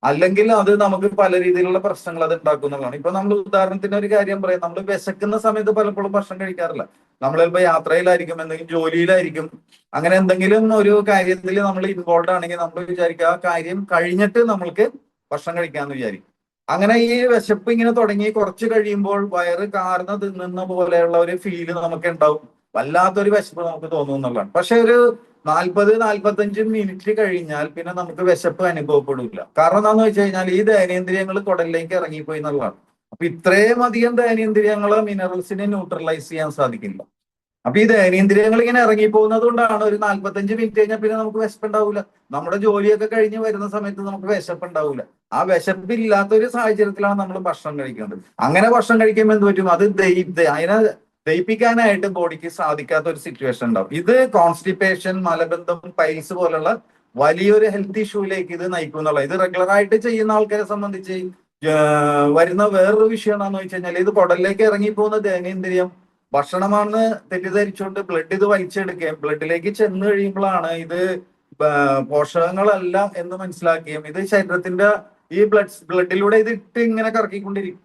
അല്ലെങ്കിൽ അത് നമുക്ക് പല രീതിയിലുള്ള പ്രശ്നങ്ങൾ അത് ഉണ്ടാക്കുന്നതാണ്. ഇപ്പൊ നമ്മൾ ഉദാഹരണത്തിന് ഒരു കാര്യം പറയാം, നമ്മൾ വിശക്കുന്ന സമയത്ത് പലപ്പോഴും ഭക്ഷണം കഴിക്കാറില്ല. നമ്മൾ ചിലപ്പോൾ യാത്രയിലായിരിക്കും, എന്തെങ്കിലും ജോലിയിലായിരിക്കും, അങ്ങനെ എന്തെങ്കിലും ഒരു കാര്യത്തിൽ നമ്മൾ ഇൻവോൾവ് ആണെങ്കിൽ നമ്മൾ വിചാരിക്കുക ആ കാര്യം കഴിഞ്ഞിട്ട് നമ്മൾക്ക് ഭക്ഷണം കഴിക്കാമെന്ന് വിചാരിക്കും. അങ്ങനെ ഈ വിശപ്പ് ഇങ്ങനെ തുടങ്ങി കുറച്ച് കഴിയുമ്പോൾ വയറ് കാർന്ന് തിന്നുന്ന പോലെയുള്ള ഒരു ഫീല് നമുക്ക് ഉണ്ടാവും. വല്ലാത്തൊരു വിശപ്പ് നമുക്ക് തോന്നും എന്നുള്ളതാണ്. പക്ഷെ ഒരു 40-45 മിനിറ്റ് കഴിഞ്ഞാൽ പിന്നെ നമുക്ക് വിശപ്പ് അനുഭവപ്പെടില്ല. കാരണം എന്താണെന്ന് വെച്ച് കഴിഞ്ഞാൽ ഈ ദഹനേന്ദ്രിയങ്ങൾ കുടലിലേക്ക് ഇറങ്ങിപ്പോയി എന്നുള്ളതാണ്. അപ്പൊ ഇത്രയും അധികം ദഹനേന്ദ്രിയങ്ങളെ മിനറൽസിനെ ന്യൂട്രലൈസ് ചെയ്യാൻ സാധിക്കില്ല. അപ്പൊ ഈ ദഹനേന്ദ്രിയങ്ങൾ ഇങ്ങനെ ഇറങ്ങിപ്പോകുന്നത് കൊണ്ടാണ് ഒരു 45 മിനിറ്റ് കഴിഞ്ഞാൽ പിന്നെ നമുക്ക് വിശപ്പുണ്ടാവില്ല. നമ്മുടെ ജോലിയൊക്കെ കഴിഞ്ഞ് വരുന്ന സമയത്ത് നമുക്ക് വിശപ്പുണ്ടാവില്ല. ആ വിശപ്പില്ലാത്ത ഒരു സാഹചര്യത്തിലാണ് നമ്മൾ ഭക്ഷണം കഴിക്കുന്നത്. അങ്ങനെ ഭക്ഷണം കഴിക്കുമ്പോൾ എന്ത് പറ്റും, അത് അതിനെ ദഹിപ്പിക്കാനായിട്ട് ബോഡിക്ക് സാധിക്കാത്ത ഒരു സിറ്റുവേഷൻ ഉണ്ടാവും. ഇത് കോൺസ്റ്റിപ്പേഷൻ, മലബന്ധം, പൈൽസ് പോലുള്ള വലിയൊരു ഹെൽത്ത് ഇഷ്യൂയിലേക്ക് ഇത് നയിക്കും എന്നുള്ളത്. ഇത് റെഗുലർ ആയിട്ട് ചെയ്യുന്ന ആൾക്കാരെ സംബന്ധിച്ച് വരുന്ന വേറൊരു വിഷയം എന്താണെന്ന് വെച്ച് കഴിഞ്ഞാൽ, ഇത് കുടലിലേക്ക് ഇറങ്ങിപ്പോകുന്ന ദഹനേന്ദ്രിയം ഭക്ഷണമാണെന്ന് തെറ്റിദ്ധരിച്ചുകൊണ്ട് ബ്ലഡ് ഇത് വലിച്ചെടുക്കുകയും ബ്ലഡിലേക്ക് ചെന്ന് കഴിയുമ്പോഴാണ് ഇത് പോഷകങ്ങളല്ല എന്ന് മനസ്സിലാക്കുകയും ഇത് ശരീരത്തിന്റെ ഈ ബ്ലഡിലൂടെ ഇത് ഇട്ട് ഇങ്ങനെ കറക്കിക്കൊണ്ടിരിക്കും.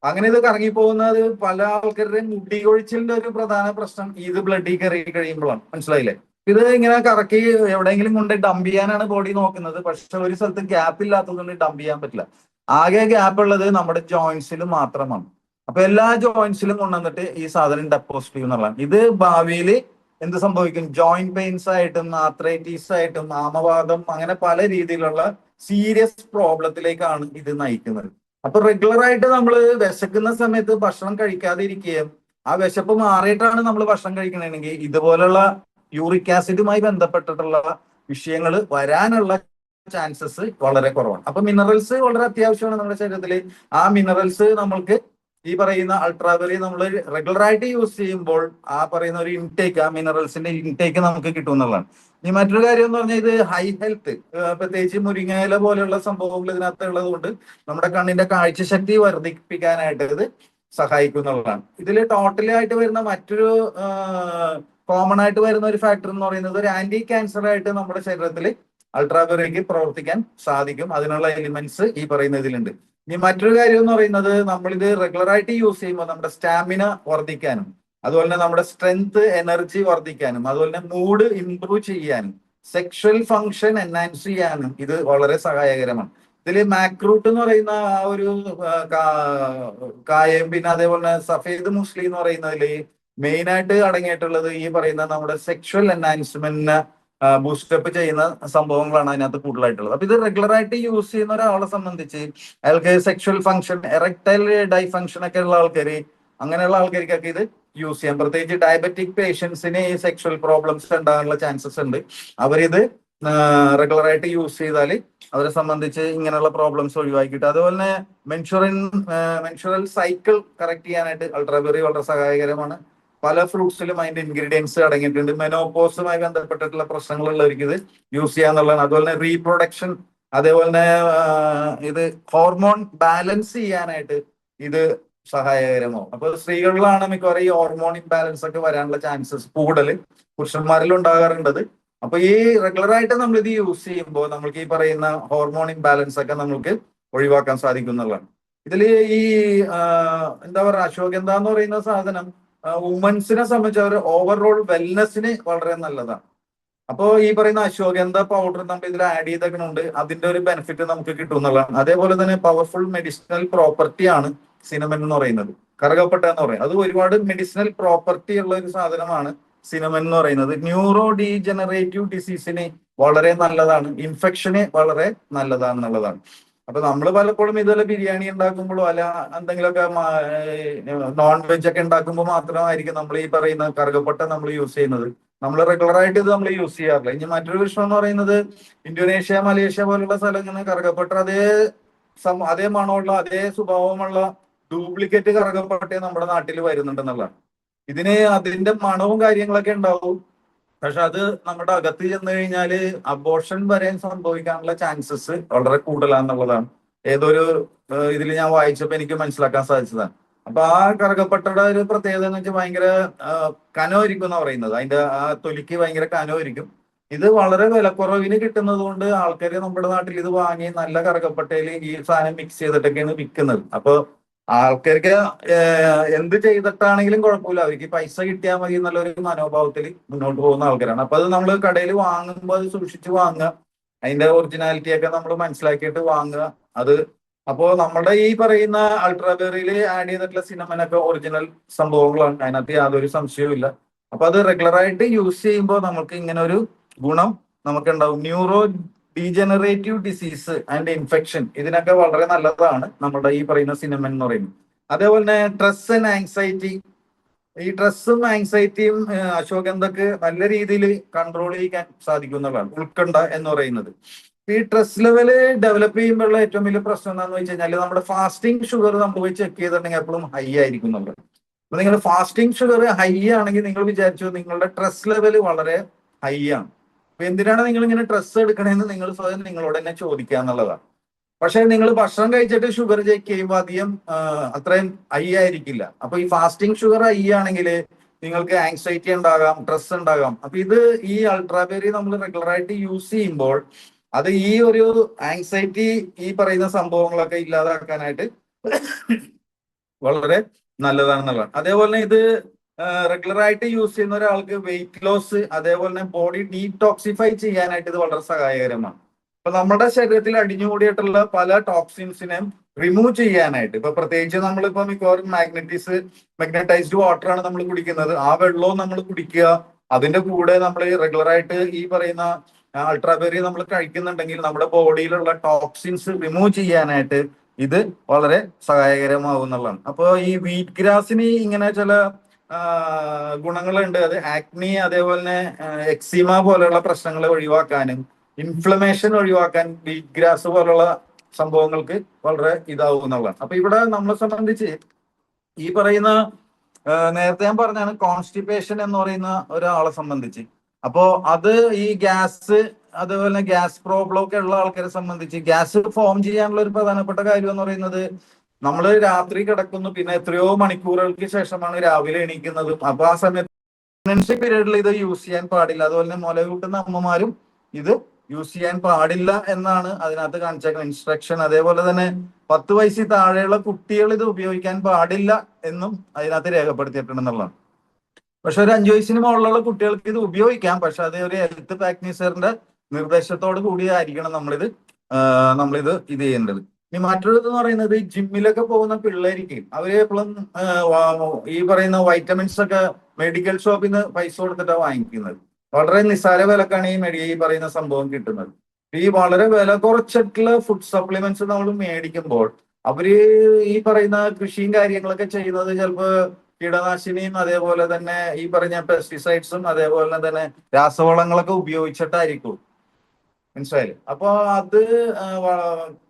അങ്ങനെ ഇത് കറങ്ങിപ്പോകുന്നത് പല ആൾക്കാരുടെയും മുടി കൊഴിച്ചിലിന്റെ ഒരു പ്രധാന പ്രശ്നം ഇത് ബ്ലഡിൽ കയറി കഴിയുമ്പോഴാണ്. മനസ്സിലായില്ലേ? ഇത് ഇങ്ങനെ കറക്കി എവിടെയെങ്കിലും കൊണ്ട് ഡംപ് ചെയ്യാനാണ് ബോഡി നോക്കുന്നത്. പക്ഷെ ഒരു സ്ഥലത്ത് ഗ്യാപ്പ് ഇല്ലാത്തതുകൊണ്ട് ഡംപ് ചെയ്യാൻ പറ്റില്ല. ആകെ ഗ്യാപ്പ് ഉള്ളത് നമ്മുടെ ജോയിന്റ്സിൽ മാത്രമാണ്. അപ്പൊ എല്ലാ ജോയിന്റ്സിലും കൊണ്ടുവന്നിട്ട് ഈ സാധനം ഡെപ്പോസിറ്റ് ചെയ്യും എന്നുള്ളതാണ്. ഇത് ഭാവിയിൽ എന്ത് സംഭവിക്കും, ജോയിന്റ് പെയിൻസ് ആയിട്ടും ആർത്രൈറ്റീസ് ആയിട്ടും ആമവാദം, അങ്ങനെ പല രീതിയിലുള്ള സീരിയസ് പ്രോബ്ലത്തിലേക്കാണ് ഇത് നയിക്കുന്നത്. അപ്പൊ റെഗുലർ ആയിട്ട് നമ്മൾ വിശക്കുന്ന സമയത്ത് ഭക്ഷണം കഴിക്കാതെ ഇരിക്കുകയും ആ വിശപ്പ് മാറിയിട്ടാണ് നമ്മൾ ഭക്ഷണം കഴിക്കണമെങ്കിൽ ഇതുപോലുള്ള യൂറിക് ആസിഡുമായി ബന്ധപ്പെട്ടിട്ടുള്ള വിഷയങ്ങൾ വരാനുള്ള ചാൻസസ് വളരെ കുറവാണ്. അപ്പൊ മിനറൽസ് വളരെ അത്യാവശ്യമാണ് നമ്മുടെ ശരീരത്തിൽ. ആ മിനറൽസ് നമ്മൾക്ക് ഈ പറയുന്ന അൾട്രാവെറി നമ്മൾ റെഗുലർ ആയിട്ട് യൂസ് ചെയ്യുമ്പോൾ ആ പറയുന്ന ഒരു ഇൻടേക്ക്, ആ മിനറൽസിന്റെ ഇൻടേക്ക് നമുക്ക് കിട്ടും എന്നുള്ളതാണ്. ഇനി മറ്റൊരു കാര്യം എന്ന് പറഞ്ഞാൽ ഇത് ഹൈ ഹെൽത്ത്, പ്രത്യേകിച്ച് മുരിങ്ങയില പോലെയുള്ള സംഭവങ്ങൾ ഇതിനകത്ത് ഉള്ളത് കൊണ്ട് നമ്മുടെ കണ്ണിന്റെ കാഴ്ചശക്തി വർദ്ധിപ്പിക്കാനായിട്ട് ഇത് സഹായിക്കും എന്നുള്ളതാണ്. ഇതിൽ ടോട്ടലി ആയിട്ട് വരുന്ന മറ്റൊരു കോമൺ ആയിട്ട് വരുന്ന ഒരു ഫാക്ടർ എന്ന് പറയുന്നത് ഒരു ആന്റി ക്യാൻസർ ആയിട്ട് നമ്മുടെ ശരീരത്തിൽ അൾട്രാവെറിക്ക് പ്രവർത്തിക്കാൻ സാധിക്കും. അതിനുള്ള എലിമെന്റ്സ് ഈ പറയുന്ന ഇതിലുണ്ട്. ഇനി മറ്റൊരു കാര്യം എന്ന് പറയുന്നത്, നമ്മളിത് റെഗുലർ ആയിട്ട് യൂസ് ചെയ്യുമ്പോൾ നമ്മുടെ സ്റ്റാമിന വർദ്ധിക്കാനും അതുപോലെ തന്നെ നമ്മുടെ സ്ട്രെങ്ത്, എനർജി വർദ്ധിക്കാനും അതുപോലെ തന്നെ മൂഡ് ഇംപ്രൂവ് ചെയ്യാനും സെക്ഷൽ ഫങ്ഷൻ എൻഹാൻസ് ചെയ്യാനും ഇത് വളരെ സഹായകരമാണ്. ഇതിൽ മാക്രൂട്ട് എന്ന് പറയുന്ന ആ ഒരു കായം, പിന്നെ അതേപോലെ സഫേദ് മുസ്ലി എന്ന് പറയുന്നതിൽ മെയിൻ ആയിട്ട് അടങ്ങിയിട്ടുള്ളത് ഈ പറയുന്ന നമ്മുടെ സെക്ഷൽ എൻഹാൻസ്മെന്റിന് ബൂസ്റ്റപ്പ് ചെയ്യുന്ന സംഭവങ്ങളാണ് അതിനകത്ത് കൂടുതലായിട്ടുള്ളത്. അപ്പൊ ഇത് റെഗുലർ ആയിട്ട് യൂസ് ചെയ്യുന്ന ഒരാളെ സംബന്ധിച്ച് അയാൾക്ക് സെക്ഷൽ ഫംഗ്ഷൻ, എറക്ടൈൽ ഡൈഫങ്ഷൻ ഒക്കെ ഉള്ള ആൾക്കാര്, അങ്ങനെയുള്ള ആൾക്കാർക്കൊക്കെ ഇത് യൂസ് ചെയ്യാം. പ്രത്യേകിച്ച് ഡയബറ്റിക് പേഷ്യൻസിന് ഈ സെക്ഷൽ പ്രോബ്ലംസ് ഉണ്ടാകാനുള്ള ചാൻസസ് ഉണ്ട്. അവരിത് റെഗുലർ ആയിട്ട് യൂസ് ചെയ്താൽ അവരെ സംബന്ധിച്ച് ഇങ്ങനെയുള്ള പ്രോബ്ലംസ് ഒഴിവാക്കിയിട്ട് അതുപോലെ തന്നെ മെൻഷുറൽ സൈക്കിൾ കറക്റ്റ് ചെയ്യാനായിട്ട് അൾട്രാവെറി വളരെ സഹായകരമാണ്. പല ഫ്രൂട്ട്സിലും അതിന്റെ ഇൻഗ്രീഡിയൻസ് അടങ്ങിയിട്ടുണ്ട്. മെനോപോസുമായി ബന്ധപ്പെട്ടിട്ടുള്ള പ്രശ്നങ്ങളുള്ളവർക്ക് ഇത് യൂസ് ചെയ്യാന്നുള്ളതാണ്. അതുപോലെ തന്നെ റീപ്രൊഡക്ഷൻ, അതേപോലെ തന്നെ ഇത് ഹോർമോൺ ബാലൻസ് ചെയ്യാനായിട്ട് ഇത് സഹായകരമാവും. അപ്പൊ സ്ത്രീകളിലാണ് മിക്കവാറും ഈ ഹോർമോൺ ഇംബാലൻസ് ഒക്കെ വരാനുള്ള ചാൻസസ് കൂടുതൽ, പുരുഷന്മാരിലും ഉണ്ടാകാറുണ്ടത്. അപ്പൊ ഈ റെഗുലർ ആയിട്ട് നമ്മൾ ഇത് യൂസ് ചെയ്യുമ്പോൾ നമ്മൾക്ക് ഈ പറയുന്ന ഹോർമോൺ ഇംബാലൻസ് ഒക്കെ നമുക്ക് ഒഴിവാക്കാൻ സാധിക്കും എന്നുള്ളതാണ്. ഇതിൽ ഈ എന്താ പറയുക, അശ്വഗന്ധ എന്ന് പറയുന്ന സാധനം വുമൻസിനെ സംബന്ധിച്ച് അവർ ഓവറോൾ വെൽനെസ്സിന് വളരെ നല്ലതാണ്. അപ്പോൾ ഈ പറയുന്ന അശ്വഗന്ധ പൗഡർ നമ്മൾ ഇതിൽ ആഡ് ചെയ്തേക്കുന്നുണ്ട്, അതിന്റെ ഒരു ബെനിഫിറ്റ് നമുക്ക് കിട്ടും എന്നുള്ളതാണ്. അതേപോലെ തന്നെ പവർഫുൾ മെഡിസിനൽ പ്രോപ്പർട്ടി ആണ് സിനമൻ എന്ന് പറയുന്നത്, കറുകപ്പട്ട എന്ന് പറയുന്നത്. അത് ഒരുപാട് മെഡിസിനൽ പ്രോപ്പർട്ടി ഉള്ള ഒരു സാധനമാണ് സിനമൻ എന്ന് പറയുന്നത്. ന്യൂറോ ഡീജനറേറ്റീവ് ഡിസീസിന് വളരെ നല്ലതാണ്, ഇൻഫെക്ഷന് വളരെ നല്ലതാണെന്നുള്ളതാണ്. അപ്പൊ നമ്മൾ പലപ്പോഴും ഇതുപോലെ ബിരിയാണി ഉണ്ടാക്കുമ്പോഴോ അല്ല എന്തെങ്കിലുമൊക്കെ നോൺ വെജ് ഒക്കെ ഉണ്ടാക്കുമ്പോൾ മാത്രമായിരിക്കും നമ്മൾ ഈ പറയുന്ന കറുകപ്പട്ട നമ്മൾ യൂസ് ചെയ്യുന്നത്. നമ്മൾ റെഗുലർ ആയിട്ട് ഇത് നമ്മൾ യൂസ് ചെയ്യാറില്ല. ഇനി മറ്റൊരു വിഷയം എന്ന് പറയുന്നത്, ഇന്തോനേഷ്യ, മലേഷ്യ പോലുള്ള സ്ഥലങ്ങളിൽ കറുകപ്പട്ട അതേ മണമുള്ള അതേ സ്വഭാവമുള്ള ഡ്യൂപ്ലിക്കേറ്റ് കറുകപ്പട്ട നമ്മുടെ നാട്ടിൽ വരുന്നുണ്ടെന്നുള്ളതാണ്. ഇതിന് അതിന്റെ മണവും കാര്യങ്ങളൊക്കെ ഉണ്ടാവും, പക്ഷെ അത് നമ്മുടെ അകത്ത് ചെന്ന് കഴിഞ്ഞാല് അബോർഷൻ വരെ സംഭവിക്കാനുള്ള ചാൻസസ് വളരെ കൂടുതലാന്നുള്ളതാണ് ഏതൊരു ഇതിൽ ഞാൻ വായിച്ചപ്പോൾ എനിക്ക് മനസ്സിലാക്കാൻ സാധിച്ചതാണ്. അപ്പൊ ആ കറുകപ്പട്ടയുടെ ഒരു പ്രത്യേകത എന്ന് വെച്ചാൽ ഭയങ്കര കനമായിരിക്കും എന്നാ പറയുന്നത്. അതിന്റെ ആ തൊലിക്ക് ഭയങ്കര കനമായിരിക്കും. ഇത് വളരെ വിലക്കുറവിന് കിട്ടുന്നത് കൊണ്ട് ആൾക്കാർ നമ്മുടെ നാട്ടിൽ ഇത് വാങ്ങി നല്ല കറുകപ്പട്ടയിൽ ഈ സാധനം മിക്സ് ചെയ്തിട്ടൊക്കെയാണ് വിൽക്കുന്നത്. അപ്പൊ ആൾക്കാർക്ക് എന്ത് ചെയ്തിട്ടാണെങ്കിലും കുഴപ്പമില്ല, അവർക്ക് പൈസ കിട്ടിയാൽ മതി എന്നുള്ളൊരു മനോഭാവത്തിൽ മുന്നോട്ട് പോകുന്ന ആൾക്കാരാണ്. അപ്പൊ അത് നമ്മൾ കടയിൽ വാങ്ങുമ്പോൾ അത് സൂക്ഷിച്ച് വാങ്ങുക, അതിന്റെ ഒറിജിനാലിറ്റി ഒക്കെ നമ്മൾ മനസ്സിലാക്കിയിട്ട് വാങ്ങുക. അത് അപ്പോ നമ്മുടെ ഈ പറയുന്ന അൾട്രാബെറിയിൽ ആഡ് ചെയ്തിട്ടുള്ള സിനമനൊക്കെ ഒറിജിനൽ സംഭവങ്ങളാണ്, അതിനകത്ത് യാതൊരു സംശയവും ഇല്ല. അപ്പൊ അത് റെഗുലറായിട്ട് യൂസ് ചെയ്യുമ്പോൾ നമുക്ക് ഇങ്ങനെ ഒരു ഗുണം നമുക്ക് ഉണ്ടാവും. Neuro degenerative disease and infection ഇതിനൊക്കെ വളരെ നല്ലതാണ് നമ്മുടെ ഈ പറയുന്ന സിനമൻ എന്ന് പറയുന്നത്. അതേപോലെ തന്നെ സ്ട്രെസ് ആൻഡ് ആങ്സൈറ്റി, ഈ സ്ട്രെസ്സും ആങ്സൈറ്റിയും അശ്വഗന്ധക്ക് നല്ല രീതിയിൽ കൺട്രോൾ ചെയ്യാൻ സാധിക്കുന്നതാണ് ഉത്കണ്ഠ എന്ന് പറയുന്നത്. ഈ സ്ട്രെസ് ലെവല് ഡെവലപ്പ് ചെയ്യുമ്പോഴുള്ള ഏറ്റവും വലിയ പ്രശ്നം എന്താണെന്ന് വെച്ച് കഴിഞ്ഞാൽ നമ്മുടെ ഫാസ്റ്റിംഗ് ഷുഗർ നമ്മൾ പോയി ചെക്ക് ചെയ്തിട്ടുണ്ടെങ്കിൽ എപ്പോഴും ഹൈ ആയിരിക്കും നമ്മൾ. അപ്പൊ നിങ്ങൾ ഫാസ്റ്റിംഗ് ഷുഗർ ഹൈ ആണെങ്കിൽ നിങ്ങൾ വിചാരിച്ചു നിങ്ങളുടെ സ്ട്രെസ് ലെവൽ വളരെ ഹൈ ആണ്. അപ്പൊ എന്തിനാണ് നിങ്ങൾ ഇങ്ങനെ സ്ട്രെസ് എടുക്കണമെന്ന് നിങ്ങൾ സ്വയം നിങ്ങളോട് തന്നെ ചോദിക്കുക എന്നുള്ളതാണ്. പക്ഷെ നിങ്ങൾ ഭക്ഷണം കഴിച്ചിട്ട് ഷുഗർ ചെക്ക് ചെയ്യുമ്പോൾ അധികം അത്രയും ഹൈ ആയിരിക്കില്ല. അപ്പൊ ഈ ഫാസ്റ്റിംഗ് ഷുഗർ ഹൈ ആണെങ്കിൽ നിങ്ങൾക്ക് ആങ്സൈറ്റി ഉണ്ടാകാം, സ്ട്രെസ് ഉണ്ടാകാം. അപ്പൊ ഇത് ഈ അൾട്രാബെറി നമ്മൾ റെഗുലറായിട്ട് യൂസ് ചെയ്യുമ്പോൾ അത് ഈ ഒരു ആങ്സൈറ്റി ഈ പറയുന്ന സംഭവങ്ങളൊക്കെ ഇല്ലാതാക്കാനായിട്ട് വളരെ നല്ലതാണെന്നുള്ളതാണ്. അതേപോലെ തന്നെ ഇത് റെഗുലറായിട്ട് യൂസ് ചെയ്യുന്ന ഒരാൾക്ക് വെയിറ്റ് ലോസ് അതേപോലെ തന്നെ ബോഡി ഡീടോക്സിഫൈ ചെയ്യാനായിട്ട് ഇത് വളരെ സഹായകരമാണ്. അപ്പൊ നമ്മുടെ ശരീരത്തിൽ അടിഞ്ഞുകൂടിയിട്ടുള്ള പല ടോക്സിൻസിനെയും റിമൂവ് ചെയ്യാനായിട്ട്, ഇപ്പൊ പ്രത്യേകിച്ച് നമ്മളിപ്പോ മിക്കവാറും മാഗ്നറ്റൈസ്ഡ് വാട്ടർ ആണ് നമ്മൾ കുടിക്കുന്നത്. ആ വെള്ളവും നമ്മൾ കുടിക്കുക, അതിന്റെ കൂടെ നമ്മൾ റെഗുലറായിട്ട് ഈ പറയുന്ന അൾട്രാബെറി നമ്മൾ കഴിക്കുന്നുണ്ടെങ്കിൽ നമ്മുടെ ബോഡിയിലുള്ള ടോക്സിൻസ് റിമൂവ് ചെയ്യാനായിട്ട് ഇത് വളരെ സഹായകരമാവും എന്നുള്ളതാണ്. അപ്പോൾ ഈ വീറ്റ് ഗ്രാസിന് ഇങ്ങനെ ചില ഗുണങ്ങളുണ്ട്. അത് ആക്നി അതേപോലെ തന്നെ എക്സിമ പോലെയുള്ള പ്രശ്നങ്ങൾ ഒഴിവാക്കാനും ഇൻഫ്ലമേഷൻ ഒഴിവാക്കാൻ വീറ്റ് ഗ്രാസ് പോലുള്ള സംഭവങ്ങൾക്ക് വളരെ ഇതാവും എന്നുള്ളതാണ്. അപ്പൊ ഇവിടെ നമ്മളെ സംബന്ധിച്ച് ഈ പറയുന്ന നേരത്തെ ഞാൻ പറഞ്ഞാണ് കോൺസ്റ്റിപ്പേഷൻ എന്ന് പറയുന്ന ഒരാളെ സംബന്ധിച്ച്, അപ്പോ അത് ഈ ഗ്യാസ് അതുപോലെ തന്നെ ഗ്യാസ് പ്രോബ്ലം ഒക്കെ ഉള്ള ആൾക്കാരെ സംബന്ധിച്ച് ഗ്യാസ് ഫോം ചെയ്യാനുള്ള ഒരു പ്രധാനപ്പെട്ട കാര്യം എന്ന് പറയുന്നത് നമ്മൾ രാത്രി കിടക്കുന്നു, പിന്നെ എത്രയോ മണിക്കൂറുകൾക്ക് ശേഷമാണ് രാവിലെ എണീക്കുന്നതും. അപ്പൊ ആ സമയത്ത് പ്രഗ്നൻസി പീരീഡിൽ ഇത് യൂസ് ചെയ്യാൻ പാടില്ല. അതുപോലെ തന്നെ മുല കൂട്ടുന്ന അമ്മമാരും ഇത് യൂസ് ചെയ്യാൻ പാടില്ല എന്നാണ് അതിനകത്ത് കാണിച്ചേക്കുന്ന ഇൻസ്ട്രക്ഷൻ. അതേപോലെ തന്നെ 10 വയസ്സിൽ താഴെയുള്ള കുട്ടികൾ ഇത് ഉപയോഗിക്കാൻ പാടില്ല എന്നും അതിനകത്ത് രേഖപ്പെടുത്തിയിട്ടുണ്ടെന്നുള്ളതാണ്. പക്ഷെ ഒരു 5 വയസ്സിന് മുകളിലുള്ള കുട്ടികൾക്ക് ഇത് ഉപയോഗിക്കാം. പക്ഷെ അത് ഒരു ഹെൽത്ത് പ്രാക്ടീസറിന്റെ നിർദ്ദേശത്തോട് കൂടി ആയിരിക്കണം നമ്മളിത് ചെയ്യേണ്ടത്. ഇനി മറ്റൊരു എന്ന് പറയുന്നത് ജിമ്മിലൊക്കെ പോകുന്ന പിള്ളേർക്ക് അവര് എപ്പോഴും ഈ പറയുന്ന വൈറ്റമിൻസ് ഒക്കെ മെഡിക്കൽ ഷോപ്പിൽ നിന്ന് പൈസ കൊടുത്തിട്ടാണ് വാങ്ങിക്കുന്നത്. വളരെ നിസ്സാര വിലക്കാണ് ഈ പറയുന്ന സംഭവം കിട്ടുന്നത്. ഈ വളരെ വില കുറച്ചിട്ടുള്ള ഫുഡ് സപ്ലിമെന്റ്സ് നമ്മൾ മേടിക്കുമ്പോൾ അവര് ഈ പറയുന്ന കൃഷിയും കാര്യങ്ങളൊക്കെ ചെയ്യുന്നത് ചിലപ്പോൾ കീടനാശിനിയും അതേപോലെ തന്നെ ഈ പറഞ്ഞ പെസ്റ്റിസൈഡ്സും അതേപോലെ തന്നെ രാസവളങ്ങളൊക്കെ ഉപയോഗിച്ചിട്ടായിരിക്കും. മനസ്സിലായില്ലേ? അപ്പൊ അത്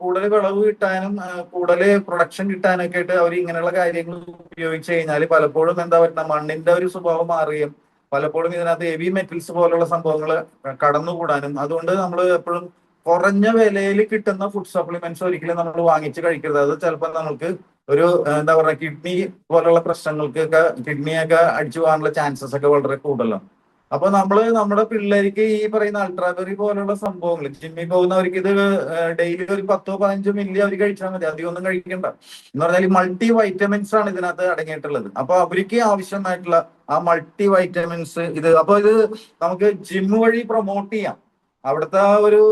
കൂടുതൽ വിളവ് കിട്ടാനും കൂടുതൽ പ്രൊഡക്ഷൻ കിട്ടാനൊക്കെ ആയിട്ട് അവർ ഇങ്ങനെയുള്ള കാര്യങ്ങൾ ഉപയോഗിച്ച് കഴിഞ്ഞാൽ പലപ്പോഴും എന്താ പറയുക മണ്ണിന്റെ ഒരു സ്വഭാവം മാറുകയും പലപ്പോഴും ഇതിനകത്ത് ഹെവി മെറ്റൽസ് പോലുള്ള സംഭവങ്ങൾ കടന്നുകൂടാനും, അതുകൊണ്ട് നമ്മൾ എപ്പോഴും കുറഞ്ഞ വിലയിൽ കിട്ടുന്ന ഫുഡ് സപ്ലിമെന്റ്സ് ഒരിക്കലും നമ്മൾ വാങ്ങിച്ച് കഴിക്കരുത്. അത് ചിലപ്പോൾ നമുക്ക് ഒരു എന്താ പറയുക കിഡ്നി പോലുള്ള പ്രശ്നങ്ങൾക്കൊക്കെ കിഡ്നിയൊക്കെ അടിച്ചു പോകാനുള്ള ചാൻസസ് ഒക്കെ വളരെ കൂടുതലാണ്. അപ്പൊ നമ്മുടെ പിള്ളേർക്ക് ഈ പറയുന്ന അൾട്രാബെറി പോലുള്ള സംഭവങ്ങൾ ജിമ്മിൽ പോകുന്നവർക്ക് ഇത് ഡെയിലി ഒരു 10-15 മില്ലി അവർ കഴിച്ചാൽ മതി, അധികം ഒന്നും കഴിക്കണ്ട. എന്ന് പറഞ്ഞാൽ മൾട്ടി വൈറ്റമിൻസ് ആണ് ഇതിനകത്ത് അടങ്ങിയിട്ടുള്ളത്. അപ്പൊ അവർക്ക് ആവശ്യമായിട്ടുള്ള ആ മൾട്ടി വൈറ്റമിൻസ് ഇത് നമുക്ക് ജിം വഴി പ്രൊമോട്ട് ചെയ്യാം. അവിടുത്തെ ഒരു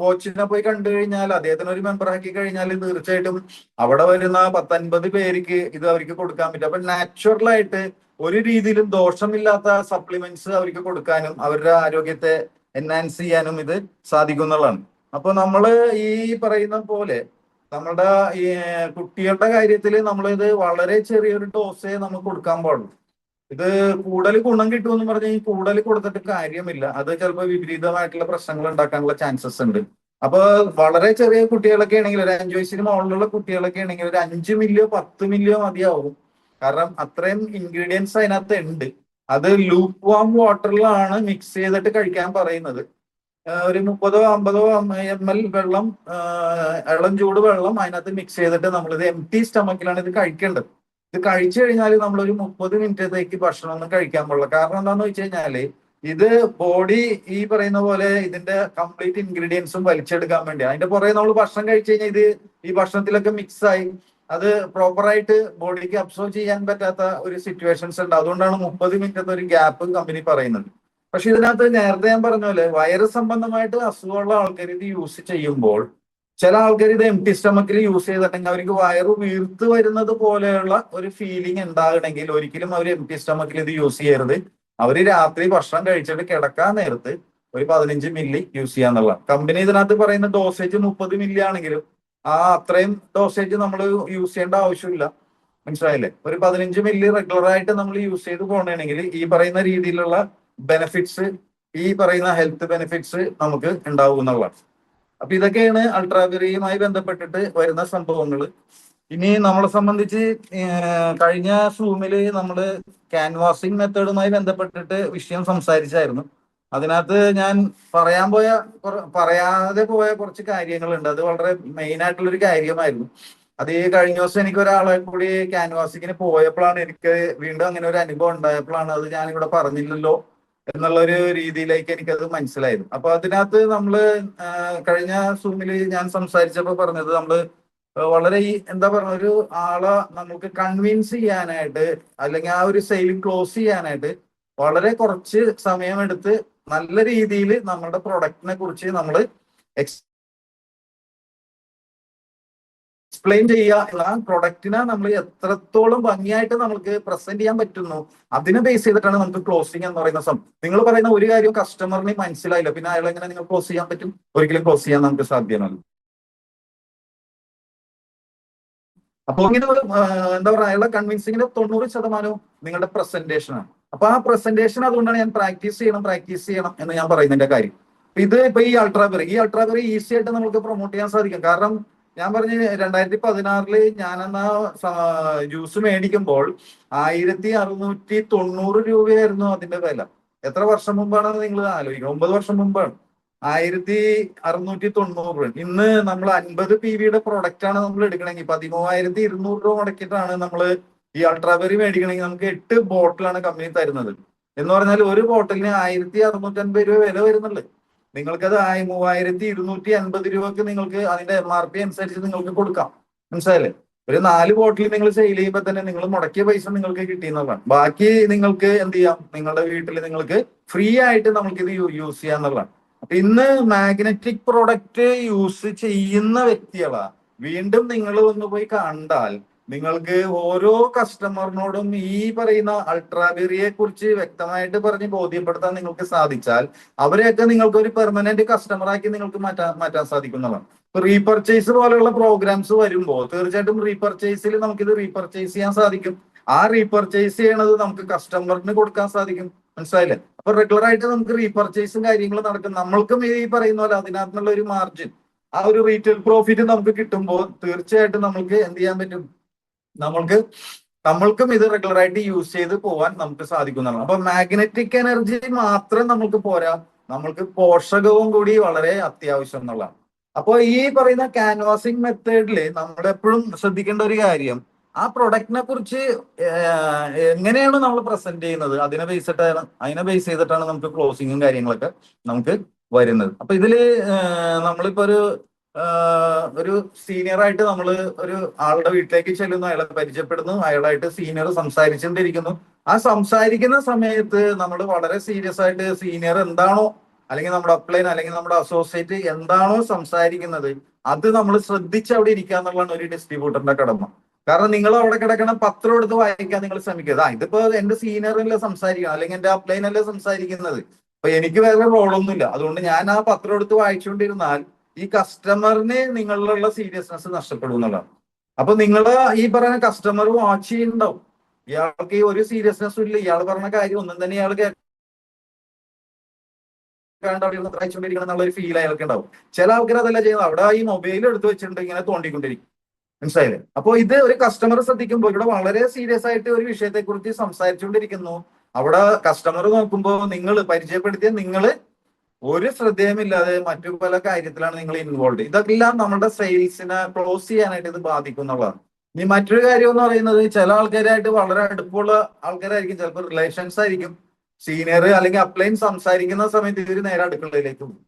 കോച്ചിനെ പോയി കണ്ടു കഴിഞ്ഞാൽ അദ്ദേഹത്തിന് ഒരു മെമ്പർ ആക്കി കഴിഞ്ഞാൽ തീർച്ചയായിട്ടും അവിടെ വരുന്ന 10-50 പേർക്ക് ഇത് അവർക്ക് കൊടുക്കാൻ പറ്റും. അപ്പൊ നാച്ചുറൽ ആയിട്ട് ഒരു രീതിയിലും ദോഷമില്ലാത്ത സപ്ലിമെന്റ്സ് അവർക്ക് കൊടുക്കാനും അവരുടെ ആരോഗ്യത്തെ എൻഹാൻസ് ചെയ്യാനും ഇത് സാധിക്കുന്നതാണ്. അപ്പൊ നമ്മള് ഈ പറയുന്ന പോലെ നമ്മുടെ ഈ കുട്ടികളുടെ കാര്യത്തിൽ നമ്മളിത് വളരെ ചെറിയൊരു ഡോസേ നമുക്ക് കൊടുക്കാൻ പാടുള്ളൂ. ഇത് കൂടുതൽ ഗുണം കിട്ടുമെന്ന് പറഞ്ഞാൽ കൂടുതൽ കൊടുത്തിട്ട് കാര്യമില്ല. അത് ചിലപ്പോൾ വിപരീതമായിട്ടുള്ള പ്രശ്നങ്ങൾ ഉണ്ടാക്കാനുള്ള ചാൻസസ് ഉണ്ട്. അപ്പൊ വളരെ ചെറിയ കുട്ടികളൊക്കെ ആണെങ്കിൽ ഒരു 5 വയസ്സിന് മുകളിലുള്ള കുട്ടികളൊക്കെ ആണെങ്കിൽ ഒരു 5 മില്ലിയോ 10 മില്ലിയോ മതിയാവും. കാരണം അത്രയും ഇൻഗ്രീഡിയൻസ് അതിനകത്ത് ഉണ്ട്. അത് ലൂപ്പ് വാം വാട്ടറിലാണ് മിക്സ് ചെയ്തിട്ട് കഴിക്കാൻ പറയുന്നത്. ഒരു 30-50 ml വെള്ളം, ഇളം ചൂട് വെള്ളം അതിനകത്ത് മിക്സ് ചെയ്തിട്ട് നമ്മളിത് എംപ്റ്റി സ്റ്റമക്കിലാണ് ഇത് കഴിക്കേണ്ടത്. ഇത് കഴിച്ചു കഴിഞ്ഞാൽ നമ്മളൊരു 30 മിനിറ്റത്തേക്ക് ഭക്ഷണമൊന്നും കഴിക്കാൻ പാടില്ല. കാരണം എന്താണെന്ന് വെച്ച് കഴിഞ്ഞാല് ഇത് ബോഡി ഈ പറയുന്ന പോലെ ഇതിന്റെ കംപ്ലീറ്റ് ഇൻഗ്രീഡിയൻസും വലിച്ചെടുക്കാൻ വേണ്ടി അതിന്റെ പുറകെ നമ്മൾ ഭക്ഷണം കഴിച്ചു കഴിഞ്ഞാൽ ഇത് ഈ ഭക്ഷണത്തിലൊക്കെ മിക്സ് ആയി അത് പ്രോപ്പറായിട്ട് ബോഡിക്ക് അബ്സോർവ് ചെയ്യാൻ പറ്റാത്ത ഒരു സിറ്റുവേഷൻസ് ഉണ്ട്. അതുകൊണ്ടാണ് 30 മിനിറ്റത്തെ ഒരു ഗ്യാപ്പ് കമ്പനി പറയുന്നത്. പക്ഷെ ഇതിനകത്ത് നേരത്തെ ഞാൻ പറഞ്ഞ പോലെ വൈറസ് സംബന്ധമായിട്ട് അസുഖമുള്ള ആൾക്കാർ ഇത് യൂസ് ചെയ്യുമ്പോൾ ചില ആൾക്കാർ ഇത് എംപ്റ്റി സ്റ്റമക്കിൽ യൂസ് ചെയ്തിട്ടുണ്ടെങ്കിൽ അവർക്ക് വയറ് വീർത്ത് വരുന്നത് പോലെയുള്ള ഒരു ഫീലിംഗ് ഉണ്ടാകണമെങ്കിൽ ഒരിക്കലും അവർ എംപ്റ്റി സ്റ്റമക്കിൽ ഇത് യൂസ് ചെയ്യരുത്. അവർ രാത്രി ഭക്ഷണം കഴിച്ചിട്ട് കിടക്കാൻ നേരത്ത് ഒരു 15 മില്ലി യൂസ് ചെയ്യാന്നുള്ള. കമ്പനി ഇതിനകത്ത് പറയുന്ന ഡോസേജ് 30 മില്ലി ആണെങ്കിലും അത്രയും ഡോസേജ് നമ്മൾ യൂസ് ചെയ്യേണ്ട ആവശ്യമില്ല. മനസ്സിലായില്ലേ? ഒരു 15 മില്ലി റെഗുലർ ആയിട്ട് നമ്മൾ യൂസ് ചെയ്ത് പോകണമെങ്കിൽ ഈ പറയുന്ന രീതിയിലുള്ള ബെനിഫിറ്റ്സ്, ഈ പറയുന്ന ഹെൽത്ത് ബെനിഫിറ്റ്സ് നമുക്ക് ഉണ്ടാവും എന്നുള്ളതാണ്. അപ്പൊ ഇതൊക്കെയാണ് അൾട്രാവെറിയുമായി ബന്ധപ്പെട്ടിട്ട് വരുന്ന സംഭവങ്ങൾ. ഇനി നമ്മളെ സംബന്ധിച്ച് കഴിഞ്ഞ സൂമില് നമ്മള് ക്യാൻവാസിങ് മെത്തേഡുമായി ബന്ധപ്പെട്ടിട്ട് വിഷയം സംസാരിച്ചായിരുന്നു. അതിനകത്ത് ഞാൻ പറയാതെ പോയ കുറച്ച് കാര്യങ്ങളുണ്ട്. അത് വളരെ മെയിൻ ആയിട്ടുള്ളൊരു കാര്യമായിരുന്നു. അത് ഈ കഴിഞ്ഞ ദിവസം എനിക്ക് ഒരാളെ കൂടി ക്യാൻവാസിങ്ങിന് പോയപ്പോഴാണ് എനിക്ക് വീണ്ടും അങ്ങനെ ഒരു അനുഭവം ഉണ്ടായപ്പോഴാണ് അത് ഞാനിവിടെ പറഞ്ഞില്ലല്ലോ എന്നുള്ളൊരു രീതിയിലേക്ക് എനിക്കത് മനസ്സിലായത്. അപ്പൊ അതിനകത്ത് നമ്മള് കഴിഞ്ഞ സൂമില് ഞാൻ സംസാരിച്ചപ്പോ പറഞ്ഞത് നമ്മള് വളരെ ഈ എന്താ പറയുക, ഒരു ആളെ നമുക്ക് കൺവിൻസ് ചെയ്യാനായിട്ട് അല്ലെങ്കിൽ ആ ഒരു സെയിൽ ക്ലോസ് ചെയ്യാനായിട്ട് വളരെ കുറച്ച് സമയമെടുത്ത് നല്ല രീതിയിൽ നമ്മുടെ പ്രൊഡക്റ്റിനെ കുറിച്ച് നമ്മൾ എക്സ്പ്ലെയിൻ ചെയ്യുക. ആ പ്രൊഡക്റ്റിനെ നമ്മൾ എത്രത്തോളം ഭംഗിയായിട്ട് നമുക്ക് പ്രസന്റ് ചെയ്യാൻ പറ്റുന്നു അതിനെ ബേസ് ചെയ്തിട്ടാണ് നമുക്ക് ക്ലോസിംഗ് എന്ന് പറയുന്ന സംഭവം. നിങ്ങൾ പറയുന്ന ഒരു കാര്യം കസ്റ്റമറിന് മനസ്സിലായില്ല, പിന്നെ അയാൾ എങ്ങനെ നിങ്ങൾ ക്ലോസ് ചെയ്യാൻ പറ്റും? ഒരിക്കലും ക്ലോസ് ചെയ്യാൻ നമുക്ക് സാധ്യമല്ല. അപ്പൊ ഇങ്ങനെ ഒരു എന്താ പറയുക, അയാളുടെ കൺവിൻസിങ്ങിന്റെ 90% നിങ്ങളുടെ പ്രസന്റേഷൻ ആണ്. അപ്പൊ ആ പ്രസന്റേഷൻ അതുകൊണ്ടാണ് ഞാൻ പ്രാക്ടീസ് ചെയ്യണം എന്ന് ഞാൻ പറയുന്നതിന്റെ കാര്യം. ഇത് ഇപ്പൊ ഈ അൾട്രാബെറി ഈസി ആയിട്ട് നമുക്ക് പ്രൊമോട്ട് ചെയ്യാൻ സാധിക്കും. കാരണം ഞാൻ പറഞ്ഞ 2016 ഞാനെന്നാ ജ്യൂസ് മേടിക്കുമ്പോൾ 1690 രൂപയായിരുന്നു അതിന്റെ വില. എത്ര വർഷം മുമ്പാണെന്ന് നിങ്ങൾ ആലോചിക്കുക? 9 വർഷം മുമ്പാണ്. 1690. ഇന്ന് നമ്മൾ 50 PVയുടെ പ്രൊഡക്റ്റ് ആണ് നമ്മൾ എടുക്കണമെങ്കിൽ 13,200 രൂപ മുടക്കിയിട്ടാണ് നമ്മൾ ഈ അൾട്രാബെറി മേടിക്കണമെങ്കിൽ നമുക്ക് 8 ബോട്ടിലാണ് കമ്പനി തരുന്നത്. എന്ന് പറഞ്ഞാൽ ഒരു ബോട്ടിലിന് 1650 രൂപ വില വരുന്നുള്ളു. നിങ്ങൾക്കത് 3250 രൂപക്ക് നിങ്ങൾക്ക് അതിന്റെ MRP അനുസരിച്ച് നിങ്ങൾക്ക് കൊടുക്കാം. മനസ്സിലായില്ലേ? ഒരു 4 ബോട്ടിൽ നിങ്ങൾ സെയിൽ ചെയ്യുമ്പോൾ തന്നെ നിങ്ങൾ മുടക്കിയ പൈസ നിങ്ങൾക്ക് കിട്ടിയെന്നുള്ളതാണ്. ബാക്കി നിങ്ങൾക്ക് എന്ത് ചെയ്യാം? നിങ്ങളുടെ വീട്ടിൽ നിങ്ങൾക്ക് ഫ്രീ ആയിട്ട് നമുക്ക് ഇത് യൂസ് ചെയ്യാന്നുള്ളതാണ്. അപ്പൊ ഇന്ന് മാഗ്നറ്റിക് പ്രൊഡക്റ്റ് യൂസ് ചെയ്യുന്ന വ്യക്തികളാ വീണ്ടും നിങ്ങൾ ഒന്ന് പോയി കണ്ടാൽ നിങ്ങൾക്ക് ഓരോ കസ്റ്റമറിനോടും ഈ പറയുന്ന അൾട്രാബെറിയെ കുറിച്ച് വ്യക്തമായിട്ട് പറഞ്ഞ് ബോധ്യപ്പെടുത്താൻ നിങ്ങൾക്ക് സാധിച്ചാൽ അവരെയൊക്കെ നിങ്ങൾക്ക് ഒരു പെർമനന്റ് കസ്റ്റമറാക്കി നിങ്ങൾക്ക് മാറ്റാൻ സാധിക്കുന്നതാണ്. ഇപ്പൊ റീപർച്ചേസ് പോലെയുള്ള പ്രോഗ്രാംസ് വരുമ്പോൾ തീർച്ചയായിട്ടും റീപർച്ചേസിൽ നമുക്കിത് റീപർച്ചേസ് ചെയ്യാൻ സാധിക്കും. ആ റീപർച്ചേസ് ചെയ്യണത് നമുക്ക് കസ്റ്റമറിന് കൊടുക്കാൻ സാധിക്കും. മനസ്സിലായില്ലേ? അപ്പൊ റെഗുലർ ആയിട്ട് നമുക്ക് റീപർച്ചേസും കാര്യങ്ങളും നടക്കും. നമ്മൾക്കും ഈ പറയുന്ന പോലെ അതിനകത്തുള്ള ഒരു മാർജിൻ, ആ ഒരു റീറ്റെയിൽ പ്രോഫിറ്റ് നമുക്ക് കിട്ടുമ്പോൾ തീർച്ചയായിട്ടും നമുക്ക് എന്ത് ചെയ്യാൻ പറ്റും? നമ്മൾക്കും ഇത് റെഗുലർ ആയിട്ട് യൂസ് ചെയ്ത് പോവാൻ നമുക്ക് സാധിക്കുന്നതാണ്. അപ്പൊ മാഗ്നറ്റിക് എനർജി മാത്രം നമുക്ക് പോരാ, നമ്മൾക്ക് പോഷകവും കൂടി വളരെ അത്യാവശ്യം എന്നുള്ളതാണ്. അപ്പോൾ ഈ പറയുന്ന ക്യാൻവാസിങ് മെത്തേഡില് നമ്മൾ എപ്പോഴും ശ്രദ്ധിക്കേണ്ട ഒരു കാര്യം, ആ പ്രൊഡക്റ്റിനെ കുറിച്ച് എങ്ങനെയാണ് നമ്മൾ പ്രസന്റ് ചെയ്യുന്നത് അതിനെ ബേസ് ചെയ്തിട്ടാണ് നമുക്ക് ക്ലോസിങ്ങും കാര്യങ്ങളൊക്കെ നമുക്ക് വരുന്നത്. അപ്പൊ ഇതില് നമ്മളിപ്പോ ഒരു സീനിയറായിട്ട് നമ്മൾ ഒരു ആളുടെ വീട്ടിലേക്ക് ചെല്ലുന്നു, അയാളെ പരിചയപ്പെടുന്നു, അയാളായിട്ട് സീനിയർ സംസാരിച്ചുകൊണ്ടിരിക്കുന്നു. ആ സംസാരിക്കുന്ന സമയത്ത് നമ്മൾ വളരെ സീരിയസ് ആയിട്ട് സീനിയർ എന്താണോ അല്ലെങ്കിൽ നമ്മുടെ അപ്ലൈൻ അല്ലെങ്കിൽ നമ്മുടെ അസോസിയേറ്റ് എന്താണോ സംസാരിക്കുന്നത് അത് നമ്മൾ ശ്രദ്ധിച്ച് അവിടെ ഇരിക്കുക എന്നുള്ളതാണ് ഒരു ഡിസ്ട്രിബ്യൂട്ടറിന്റെ കടമ. കാരണം നിങ്ങൾ അവിടെ കിടക്കണ പത്രം എടുത്ത് വായിക്കാൻ നിങ്ങൾ ശ്രമിക്കുക. ഇതിപ്പോ എന്റെ സീനിയറല്ലേ സംസാരിക്കണം അല്ലെങ്കിൽ എന്റെ അപ്ലൈൻ അല്ലേ സംസാരിക്കുന്നത്, അപ്പൊ എനിക്ക് വേറെ റോളൊന്നുമില്ല. അതുകൊണ്ട് ഞാൻ ആ പത്രം എടുത്ത് വായിച്ചുകൊണ്ടിരുന്നാൽ ഈ കസ്റ്റമറിന് നിങ്ങളിലുള്ള സീരിയസ്നെസ് നഷ്ടപ്പെടും എന്നുള്ളതാണ്. അപ്പൊ നിങ്ങൾ ഈ പറയുന്ന കസ്റ്റമർ വാച്ച് ചെയ്യുന്നുണ്ടാവും, ഇയാൾക്ക് ഈ ഒരു സീരിയസ്നെസ്സും ഇല്ല, ഇയാൾ പറഞ്ഞ കാര്യം ഒന്നും തന്നെ ഇയാൾ വായിച്ചുകൊണ്ടിരിക്കണം എന്നുള്ള ഒരു ഫീൽ അയാൾക്ക് ഉണ്ടാവും. ചില ആൾക്കാർ അതല്ല ചെയ്യുന്നത്, അവിടെ ഈ മൊബൈൽ എടുത്ത് വെച്ചിട്ടുണ്ട് ഇങ്ങനെ തോണ്ടിക്കൊണ്ടിരിക്കും. മനസ്സിലായില്ലേ? അപ്പൊ ഇത് ഒരു കസ്റ്റമർ ശ്രദ്ധിക്കുമ്പോൾ ഇവിടെ വളരെ സീരിയസ് ആയിട്ട് ഒരു വിഷയത്തെ കുറിച്ച് സംസാരിച്ചുകൊണ്ടിരിക്കുന്നു, അവിടെ കസ്റ്റമർ നോക്കുമ്പോൾ നിങ്ങൾ പരിചയപ്പെടുത്തിയ നിങ്ങൾ ഒരു ശ്രദ്ധയുമില്ലാതെ മറ്റു പല കാര്യത്തിലാണ് നിങ്ങൾ ഇൻവോൾവ്. ഇതെല്ലാം നമ്മുടെ സെയിൽസിനെ ക്ലോസ് ചെയ്യാനായിട്ട് ഇത് ബാധിക്കും എന്നുള്ളതാണ്. ഇനി മറ്റൊരു കാര്യം എന്ന് പറയുന്നത്, ചില ആൾക്കാരായിട്ട് വളരെ അടുപ്പമുള്ള ആൾക്കാരായിരിക്കും, ചിലപ്പോൾ റിലേഷൻസ് ആയിരിക്കും. സീനിയർ അല്ലെങ്കിൽ അപ്ലൈൻ സംസാരിക്കുന്ന സമയത്ത് ഇവര് നേരെ അടുക്കളയിലേക്ക് പോകും.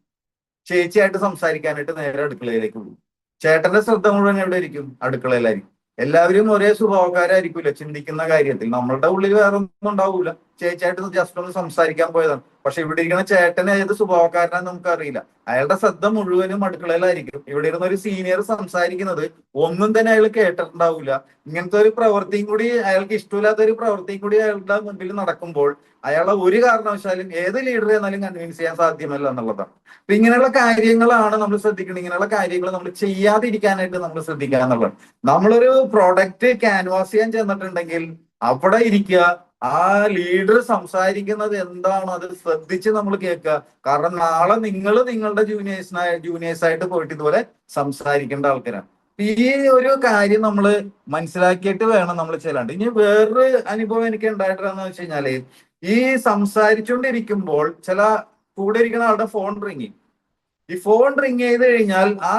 ചേച്ചിയായിട്ട് സംസാരിക്കാനായിട്ട് നേരെ അടുക്കളയിലേക്ക് പോകും. ചേട്ടന്റെ ശ്രദ്ധ മുഴുവൻ എവിടെ ഇരിക്കും? അടുക്കളയിലായിരിക്കും. എല്ലാവരും ഒരേ സ്വഭാവക്കാരായിരിക്കില്ല ചിന്തിക്കുന്ന കാര്യത്തിൽ. നമ്മളുടെ ഉള്ളിൽ വേറെ ഒന്നും ഉണ്ടാവൂല. ചേച്ചിയായിട്ട് ജസ്റ്റ് ഒന്ന് സംസാരിക്കാൻ പോയതാണ്. പക്ഷെ ഇവിടെ ഇരിക്കുന്ന ചേട്ടൻ ഏത് സ്വഭാവക്കാരനാന്ന് നമുക്ക് അറിയില്ല. അയാളുടെ ശ്രദ്ധ മുഴുവനും അടുക്കളയിലായിരിക്കും. ഇവിടെ ഇരുന്ന ഒരു സീനിയർ സംസാരിക്കുന്നത് ഒന്നും തന്നെ അയാൾ കേട്ടിട്ടുണ്ടാവില്ല. ഇങ്ങനത്തെ ഒരു പ്രവൃത്തിയും കൂടി, അയാൾക്ക് ഇഷ്ടമില്ലാത്ത ഒരു പ്രവൃത്തിയും കൂടി അയാളുടെ മുമ്പിൽ നടക്കുമ്പോൾ അയാളെ ഒരു കാരണവശാലും ഏത് ലീഡറെ എന്നാലും കൺവിൻസ് ചെയ്യാൻ സാധ്യമല്ല എന്നുള്ളതാണ്. അപ്പൊ ഇങ്ങനെയുള്ള കാര്യങ്ങളാണ് നമ്മൾ ശ്രദ്ധിക്കുന്നത്. ഇങ്ങനെയുള്ള കാര്യങ്ങൾ നമ്മൾ ചെയ്യാതിരിക്കാനായിട്ട് നമ്മൾ ശ്രദ്ധിക്കുക എന്നുള്ളത്. നമ്മളൊരു പ്രോഡക്റ്റ് ക്യാൻവാസ് ചെയ്യാൻ ചെന്നിട്ടുണ്ടെങ്കിൽ അവിടെ ഇരിക്കുക, ആ ലീഡർ സംസാരിക്കുന്നത് എന്താണ് അത് ശ്രദ്ധിച്ച് നമ്മൾ കേൾക്കുക. കാരണം നാളെ നിങ്ങൾ നിങ്ങളുടെ ജൂനിയേഴ്സായിട്ട് പോയിട്ട് ഇതുപോലെ സംസാരിക്കേണ്ട ആൾക്കാരാണ്. ഈ ഒരു കാര്യം നമ്മൾ മനസ്സിലാക്കിയിട്ട് വേണം നമ്മൾ ചെല്ലാണ്ട്. ഇനി വേറൊരു അനുഭവം എനിക്ക് ഉണ്ടായിട്ടാന്ന് വെച്ച് കഴിഞ്ഞാല്, ഈ സംസാരിച്ചുകൊണ്ടിരിക്കുമ്പോൾ ചില കൂടെ ഇരിക്കുന്ന ആളുടെ ഫോൺ റിങ്. ഈ ഫോൺ റിങ് ചെയ്ത് കഴിഞ്ഞാൽ ആ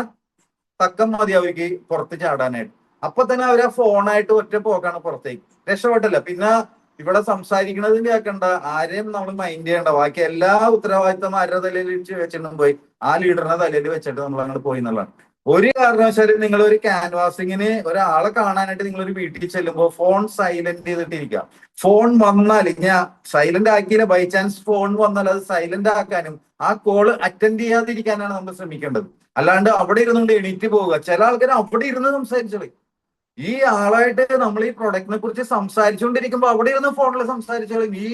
തക്കം മതി അവർക്ക് പുറത്ത് ചാടാനായിട്ട്. അപ്പൊ തന്നെ അവർ ആ ഫോണായിട്ട് ഒറ്റ പോക്കാണ് പുറത്തേക്ക്. രക്ഷപ്പെട്ടല്ല. പിന്നെ ഇവിടെ സംസാരിക്കണതും കേൾക്കണ്ട, ആരെയും നമ്മൾ മൈൻഡ് ചെയ്യണ്ട. ബാക്കി എല്ലാ ഉത്തരവാദിത്തം ആരുടെ തലയിൽ വെച്ചിട്ടും പോയി ആ ലീഡറിന്റെ തലയിൽ വെച്ചിട്ട് നമ്മൾ അങ്ങോട്ട് പോയി എന്നുള്ളതാണ്. ഒരു കാരണവശാലും നിങ്ങൾ ഒരു ക്യാൻവാസിങ്ങിന് ഒരാളെ കാണാനായിട്ട് നിങ്ങൾ ഒരു വീട്ടിൽ ചെല്ലുമ്പോൾ ഫോൺ സൈലന്റ് ചെയ്തിട്ടിരിക്കുക. ഫോൺ വന്നാൽ ഞാൻ സൈലന്റ് ആക്കിയില്ല, ബൈ ചാൻസ് ഫോൺ വന്നാൽ അത് സൈലന്റ് ആക്കാനും ആ കോള് അറ്റൻഡ് ചെയ്യാതിരിക്കാനാണ് നമ്മൾ ശ്രമിക്കേണ്ടത്. അല്ലാണ്ട് അവിടെ ഇരുന്നുകൊണ്ട് എണീറ്റ് പോവുക. ചില ആൾക്കാർ അവിടെ ഇരുന്ന് സംസാരിച്ചോളി. ഈ ആളായിട്ട് നമ്മൾ ഈ പ്രൊഡക്റ്റിനെ കുറിച്ച് സംസാരിച്ചുകൊണ്ടിരിക്കുമ്പോൾ അവിടെ ഇരുന്ന് ഫോണിൽ സംസാരിച്ചോളും. ഈ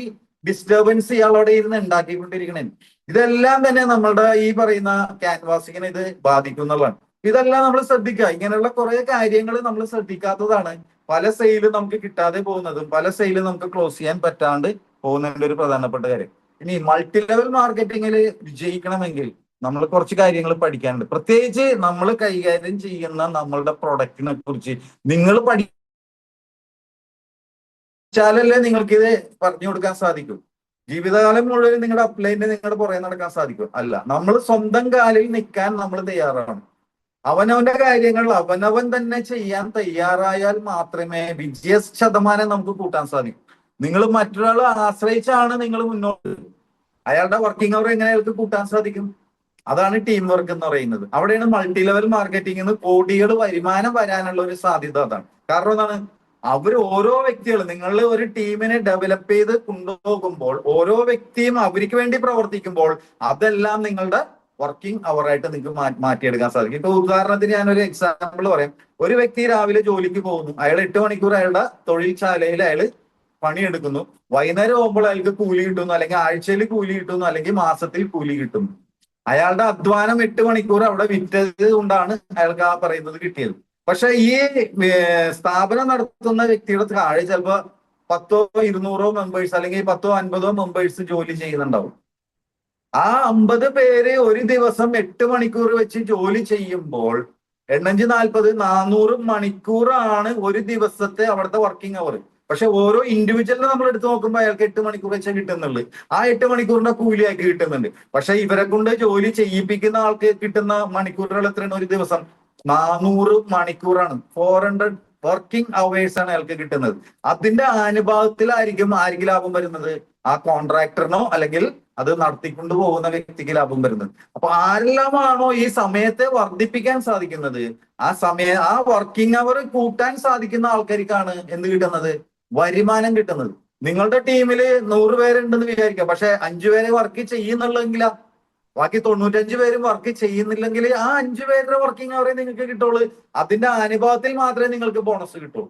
ഡിസ്റ്റർബൻസ് ഇയാളവിടെ ഇരുന്ന് ഉണ്ടാക്കിക്കൊണ്ടിരിക്കണേ. ഇതെല്ലാം തന്നെ നമ്മളുടെ ഈ പറയുന്ന ക്യാൻവാസിങ്ങിനെ ഇത് ബാധിക്കുന്നുള്ളതാണ്. ഇതെല്ലാം നമ്മൾ ശ്രദ്ധിക്കുക. ഇങ്ങനെയുള്ള കുറെ കാര്യങ്ങൾ നമ്മൾ ശ്രദ്ധിക്കാത്തതാണ് പല സെയിലും നമുക്ക് കിട്ടാതെ പോകുന്നതും പല സെയിലും നമുക്ക് ക്ലോസ് ചെയ്യാൻ പറ്റാണ്ട് പോകുന്നതിന്റെ ഒരു പ്രധാനപ്പെട്ട കാര്യം. ഇനി മൾട്ടി ലെവൽ മാർക്കറ്റിങ്ങിൽ വിജയിക്കണമെങ്കിൽ നമ്മൾ കുറച്ച് കാര്യങ്ങൾ പഠിക്കാനുണ്ട്. പ്രത്യേകിച്ച് നമ്മൾ കൈകാര്യം ചെയ്യുന്ന നമ്മളുടെ പ്രൊഡക്റ്റിനെ കുറിച്ച് നിങ്ങൾ പഠിച്ചാലല്ലേ നിങ്ങൾക്കിത് പറഞ്ഞു കൊടുക്കാൻ സാധിക്കും. ജീവിതകാലം മുഴുവൻ നിങ്ങളുടെ അപ്ലൈന് നിങ്ങളുടെ പുറകെ നടക്കാൻ സാധിക്കും? അല്ല. നമ്മൾ സ്വന്തം കാലിൽ നിൽക്കാൻ നമ്മൾ തയ്യാറാണ്. അവനവന്റെ കാര്യങ്ങൾ അവനവൻ തന്നെ ചെയ്യാൻ തയ്യാറായാൽ മാത്രമേ വിജയ ശതമാനം നമുക്ക് കൂട്ടാൻ സാധിക്കൂ. നിങ്ങൾ മറ്റൊരാളെ ആശ്രയിച്ചാണ് നിങ്ങൾ മുന്നോട്ട്. അയാളുടെ വർക്കിംഗ് അവർ എങ്ങനെ അയാൾക്ക് കൂട്ടാൻ സാധിക്കും? അതാണ് ടീം വർക്ക് എന്ന് പറയുന്നത്. അവിടെയാണ് മൾട്ടി ലെവൽ മാർക്കറ്റിംഗിന് കോടികൾ വരുമാനം വരാനുള്ള ഒരു സാധ്യത. അതാണ് കാരണം. എന്താണ്? അവർ ഓരോ വ്യക്തികളും, നിങ്ങൾ ഒരു ടീമിനെ ഡെവലപ്പ് ചെയ്ത് കൊണ്ടുപോകുമ്പോൾ ഓരോ വ്യക്തിയും അവർക്ക് വേണ്ടി പ്രവർത്തിക്കുമ്പോൾ അതെല്ലാം നിങ്ങളുടെ വർക്കിംഗ് അവറായിട്ട് നിങ്ങൾക്ക് മാറ്റിയെടുക്കാൻ സാധിക്കും. ഇപ്പൊ ഉദാഹരണത്തിന് ഞാനൊരു എക്സാമ്പിൾ പറയാം. ഒരു വ്യക്തി രാവിലെ ജോലിക്ക് പോകുന്നു. അയാൾ 8 മണിക്കൂർ അയാളുടെ തൊഴിൽശാലയിൽ അയാൾ പണിയെടുക്കുന്നു. വൈകുന്നേരം ആകുമ്പോൾ അയാൾക്ക് കൂലി കിട്ടുന്നു, അല്ലെങ്കിൽ ആഴ്ചയിൽ കൂലി കിട്ടുന്നു, അല്ലെങ്കിൽ മാസത്തിൽ കൂലി കിട്ടുന്നു. അയാളുടെ അധ്വാനം 8 മണിക്കൂർ അവിടെ വിറ്റത് കൊണ്ടാണ് അയാൾക്ക് ആ പറയുന്നത് കിട്ടിയത്. പക്ഷെ ഈ സ്ഥാപനം നടത്തുന്ന വ്യക്തിയുടെ താഴെ ചിലപ്പോ 10ഓ 200ഓ മെമ്പേഴ്സ് അല്ലെങ്കിൽ 10ഓ 50ഓ മെമ്പേഴ്സ് ജോലി ചെയ്യുന്നുണ്ടാവും. ആ 50 പേര് ഒരു ദിവസം 8 മണിക്കൂർ വെച്ച് ജോലി ചെയ്യുമ്പോൾ 8×5 40 400 മണിക്കൂറാണ് ഒരു ദിവസത്തെ അവിടുത്തെ വർക്കിംഗ് അവർ. പക്ഷെ ഓരോ ഇൻഡിവിജ്വലിനെ നമ്മൾ എടുത്ത് നോക്കുമ്പോൾ അയാൾക്ക് 8 മണിക്കൂർ വെച്ചാൽ കിട്ടുന്നുള്ളൂ. ആ 8 മണിക്കൂറിന്റെ കൂലി അയാൾക്ക് കിട്ടുന്നുണ്ട്. പക്ഷെ ഇവരെ കൊണ്ട് ജോലി ചെയ്യിപ്പിക്കുന്ന ആൾക്ക് കിട്ടുന്ന മണിക്കൂറുകൾ എത്രയാണ്? ഒരു ദിവസം 400 മണിക്കൂറാണ്. 400 വർക്കിംഗ് അവേഴ്സ് ആണ് അയാൾക്ക് കിട്ടുന്നത്. അതിന്റെ അനുപാതത്തിലായിരിക്കും ആർക്ക് ലാഭം വരുന്നത്? ആ കോൺട്രാക്ടറിനോ അല്ലെങ്കിൽ അത് നടത്തിക്കൊണ്ടു പോകുന്ന വ്യക്തിക്ക് ലാഭം വരുന്നത്. അപ്പൊ ആരെല്ലാമാണോ ഈ സമയത്തെ വർദ്ധിപ്പിക്കാൻ സാധിക്കുന്നത്, ആ വർക്കിംഗ് അവർ കൂട്ടാൻ സാധിക്കുന്ന ആൾക്കാർക്കാണ് എന്ത് കിട്ടുന്നത്? വരുമാനം കിട്ടുന്നത്. നിങ്ങളുടെ ടീമില് 100 പേരുണ്ടെന്ന് വിചാരിക്കാം. പക്ഷെ 5 പേരെ വർക്ക് ചെയ്യുന്നുള്ളെങ്കിലാ, ബാക്കി 95 പേരും വർക്ക് ചെയ്യുന്നില്ലെങ്കിൽ ആ 5 പേരുടെ വർക്കിംഗ് അവരെ നിങ്ങൾക്ക് കിട്ടുള്ളൂ. അതിന്റെ അനുപാതത്തിൽ മാത്രമേ നിങ്ങൾക്ക് ബോണസ് കിട്ടുള്ളൂ.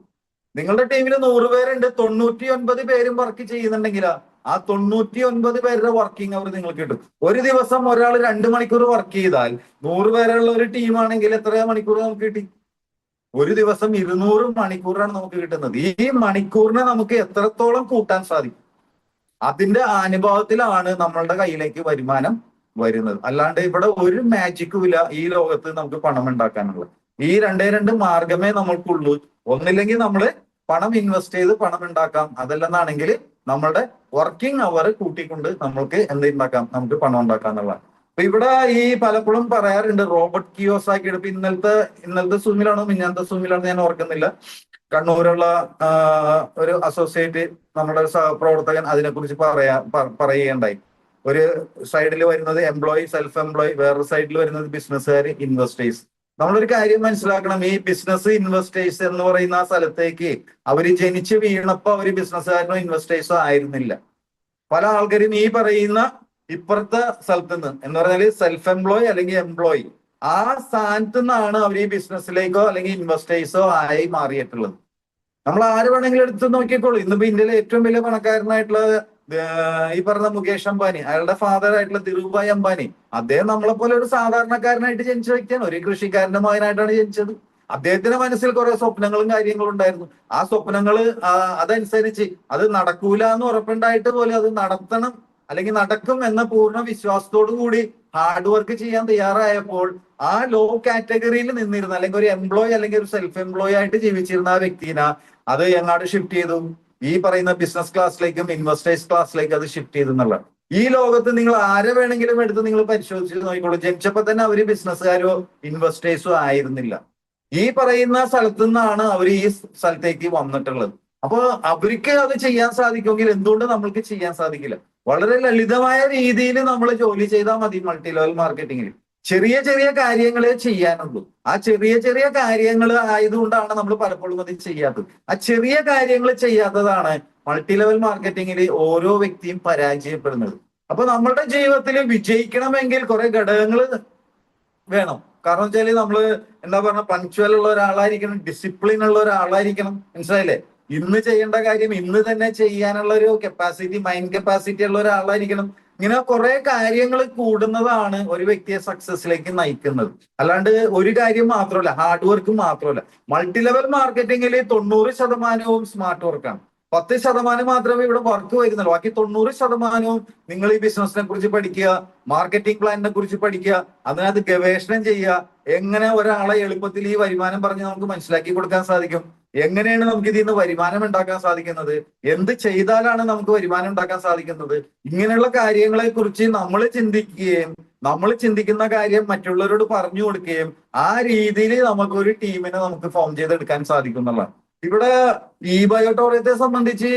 നിങ്ങളുടെ ടീമിൽ 100 പേരുണ്ട്, 99 പേരും വർക്ക് ചെയ്യുന്നുണ്ടെങ്കിലാ ആ 99 പേരുടെ വർക്കിംഗ് അവർ നിങ്ങൾക്ക് കിട്ടും. ഒരു ദിവസം ഒരാൾ 2 മണിക്കൂർ വർക്ക് ചെയ്താൽ 100 പേരുള്ള ഒരു ടീമാണെങ്കിൽ എത്ര മണിക്കൂർ നമുക്ക് കിട്ടി? ഒരു ദിവസം 200 മണിക്കൂറാണ് നമുക്ക് കിട്ടുന്നത്. ഈ മണിക്കൂറിനെ നമുക്ക് എത്രത്തോളം കൂട്ടാൻ സാധിക്കും? അതിന്റെ അനുഭവത്തിലാണ് നമ്മളുടെ കയ്യിലേക്ക് വരുമാനം വരുന്നത്. അല്ലാണ്ട് ഇവിടെ ഒരു മാജിക്കും ഇല്ല ഈ ലോകത്ത് നമുക്ക് പണം ഉണ്ടാക്കാനുള്ളത്. ഈ രണ്ട് മാർഗമേ നമ്മൾക്കുള്ളൂ. ഒന്നില്ലെങ്കിൽ നമ്മൾ പണം ഇൻവെസ്റ്റ് ചെയ്ത് പണം ഉണ്ടാക്കാം, അതല്ലെന്നാണെങ്കിൽ നമ്മളുടെ വർക്കിംഗ് അവർ കൂട്ടിക്കൊണ്ട് നമ്മൾക്ക് എന്തുണ്ടാക്കാം, നമുക്ക് പണം ഉണ്ടാക്കാം എന്നുള്ളതാണ്. അപ്പൊ ഇവിടെ ഈ പലപ്പോഴും പറയാറുണ്ട് റോബോട്ട് കിയോസാക്കി. ഇപ്പൊ ഇന്നലത്തെ സൂമിലാണോ മിഞ്ഞാന്നത്തെ സൂമിലാണോ ഞാൻ ഓർക്കുന്നില്ല, കണ്ണൂരുള്ള ഒരു അസോസിയേറ്റ് നമ്മുടെ സഹപ്രവർത്തകൻ അതിനെക്കുറിച്ച് പറയുകയുണ്ടായി. ഒരു സൈഡിൽ വരുന്നത് എംപ്ലോയി, സെൽഫ് എംപ്ലോയി, വേറൊരു സൈഡിൽ വരുന്നത് ബിസിനസ്സുകാർ, ഇൻവെസ്റ്റേഴ്സ്. നമ്മളൊരു കാര്യം മനസ്സിലാക്കണം, ഈ ബിസിനസ് ഇൻവെസ്റ്റേഴ്സ് എന്ന് പറയുന്ന ആ സ്ഥലത്തേക്ക് അവര് ജനിച്ച് വീണപ്പോ അവര് ബിസിനസ്സുകാരനോ ഇൻവെസ്റ്റേഴ്സോ ആയിരുന്നില്ല. പല ആൾക്കാരും ഈ പറയുന്ന ഇപ്പുറത്തെ സ്ഥലത്ത് നിന്ന് എന്ന് പറഞ്ഞാൽ സെൽഫ് എംപ്ലോയി അല്ലെങ്കിൽ എംപ്ലോയി, ആ സ്ഥാനത്ത് നിന്നാണ് അവർ ഈ ബിസിനസ്സിലേക്കോ അല്ലെങ്കിൽ ഇൻവെസ്റ്റേഴ്സോ ആയി മാറിയിട്ടുള്ളത്. നമ്മൾ ആര് വേണമെങ്കിലും എടുത്ത് നോക്കിക്കോളൂ. ഇന്നിപ്പോ ഇന്ത്യയിലെ ഏറ്റവും വലിയ പണക്കാരനായിട്ടുള്ള ഈ പറഞ്ഞ മുകേഷ് അംബാനി, അയാളുടെ ഫാദർ ആയിട്ടുള്ള ധിരുഭായ് അംബാനി, അദ്ദേഹം നമ്മളെ പോലെ ഒരു സാധാരണക്കാരനായിട്ട് ജനിച്ച വ്യക്തിയാണ്. ഒരു കൃഷിക്കാരന്റെ മകനായിട്ടാണ് ജനിച്ചത്. അദ്ദേഹത്തിന്റെ മനസ്സിൽ കുറെ സ്വപ്നങ്ങളും കാര്യങ്ങളും ഉണ്ടായിരുന്നു. ആ സ്വപ്നങ്ങള് അതനുസരിച്ച് അത് നടക്കൂല എന്ന് ഉറപ്പുണ്ടായിട്ട് പോലും അത് നടത്തണം അല്ലെങ്കിൽ നടക്കും എന്ന പൂർണ്ണ വിശ്വാസത്തോടു കൂടി ഹാർഡ് വർക്ക് ചെയ്യാൻ തയ്യാറായപ്പോൾ ആ ലോ കാറ്റഗറിയിൽ നിന്നിരുന്ന അല്ലെങ്കിൽ ഒരു എംപ്ലോയി അല്ലെങ്കിൽ ഒരു സെൽഫ് എംപ്ലോയി ആയിട്ട് ജീവിച്ചിരുന്ന ആ വ്യക്തിനെ അത് എങ്ങാട് ഷിഫ്റ്റ് ചെയ്തു, ഈ പറയുന്ന ബിസിനസ് ക്ലാസ്സിലേക്കും ഇൻവെസ്റ്റേഴ്സ് ക്ലാസ്സിലേക്കും അത് ഷിഫ്റ്റ് ചെയ്തു എന്നുള്ളത്. ഈ ലോകത്ത് നിങ്ങൾ ആരെ വേണമെങ്കിലും എടുത്ത് നിങ്ങൾ പരിശോധിച്ച് നോക്കിക്കോളൂ, ജനിച്ചപ്പോ തന്നെ അവര് ബിസിനസ്സുകാരോ ഇൻവെസ്റ്റേഴ്സോ ആയിരുന്നില്ല. ഈ പറയുന്ന സ്ഥലത്തു നിന്നാണ് അവർ ഈ സ്ഥലത്തേക്ക് വന്നിട്ടുള്ളത്. അപ്പൊ അവർക്ക് അത് ചെയ്യാൻ സാധിക്കുമെങ്കിൽ എന്തുകൊണ്ട് നമ്മൾക്ക് ചെയ്യാൻ സാധിക്കില്ല? വളരെ ലളിതമായ രീതിയിൽ നമ്മൾ ജോലി ചെയ്താൽ മതി. മൾട്ടി ലെവൽ മാർക്കറ്റിംഗിൽ ചെറിയ ചെറിയ കാര്യങ്ങളെ ചെയ്യാനുള്ളൂ. ആ ചെറിയ ചെറിയ കാര്യങ്ങൾ ആയതുകൊണ്ടാണ് നമ്മൾ പലപ്പോഴും അത് ചെയ്യാത്തത്. ആ ചെറിയ കാര്യങ്ങൾ ചെയ്യാത്തതാണ് മൾട്ടി ലെവൽ മാർക്കറ്റിംഗിൽ ഓരോ വ്യക്തിയും പരാജയപ്പെടുന്നത്. അപ്പൊ നമ്മളുടെ ജീവിതത്തിൽ വിജയിക്കണമെങ്കിൽ കുറെ ഘടകങ്ങൾ വേണം. കാരണം വെച്ചാല് നമ്മള് എന്താ പറഞ്ഞ പങ്ക്ച്വൽ ഉള്ള ഒരാളായിരിക്കണം, ഡിസിപ്ലിൻ ഉള്ള ഒരാളായിരിക്കണം. മനസ്സിലായില്ലേ? ഇന്ന് ചെയ്യേണ്ട കാര്യം ഇന്ന് തന്നെ ചെയ്യാനുള്ള ഒരു കപ്പാസിറ്റി, മൈൻഡ് കപ്പാസിറ്റി ഉള്ള ഒരാളായിരിക്കണം. ഇങ്ങനെ കുറെ കാര്യങ്ങൾ കൂടുന്നതാണ് ഒരു വ്യക്തിയെ സക്സസിലേക്ക് നയിക്കുന്നത്. അല്ലാണ്ട് ഒരു കാര്യം മാത്രമല്ല, ഹാർഡ് വർക്ക് മാത്രമല്ല. മൾട്ടി ലെവൽ മാർക്കറ്റിംഗിൽ 90% സ്മാർട്ട് വർക്കാണ്. 10% മാത്രമേ ഇവിടെ വർക്ക് വരുന്നുള്ളൂ. ബാക്കി 90% നിങ്ങൾ ഈ ബിസിനസിനെ കുറിച്ച് പഠിക്കുക, മാർക്കറ്റിംഗ് പ്ലാനിനെ കുറിച്ച് പഠിക്കുക, അതിനകത്ത് ഗവേഷണം ചെയ്യുക. എങ്ങനെ ഒരാളെ എളുപ്പത്തിൽ ഈ വരുമാനം പറഞ്ഞ് നമുക്ക് മനസ്സിലാക്കി കൊടുക്കാൻ സാധിക്കും, എങ്ങനെയാണ് നമുക്ക് ഇതിൽ നിന്ന് വരുമാനം ഉണ്ടാക്കാൻ സാധിക്കുന്നത്, എന്ത് ചെയ്താലാണ് നമുക്ക് വരുമാനം ഉണ്ടാക്കാൻ സാധിക്കുന്നത്, ഇങ്ങനെയുള്ള കാര്യങ്ങളെ കുറിച്ച് നമ്മൾ ചിന്തിക്കുകയും നമ്മൾ ചിന്തിക്കുന്ന കാര്യം മറ്റുള്ളവരോട് പറഞ്ഞു കൊടുക്കുകയും ആ രീതിയിൽ നമുക്ക് ഒരു ടീമിനെ നമുക്ക് ഫോം ചെയ്തെടുക്കാൻ സാധിക്കും എന്നുള്ളതാണ്. ഇവിടെ ഈ ബയോട്ടോറിയത്തെ സംബന്ധിച്ച്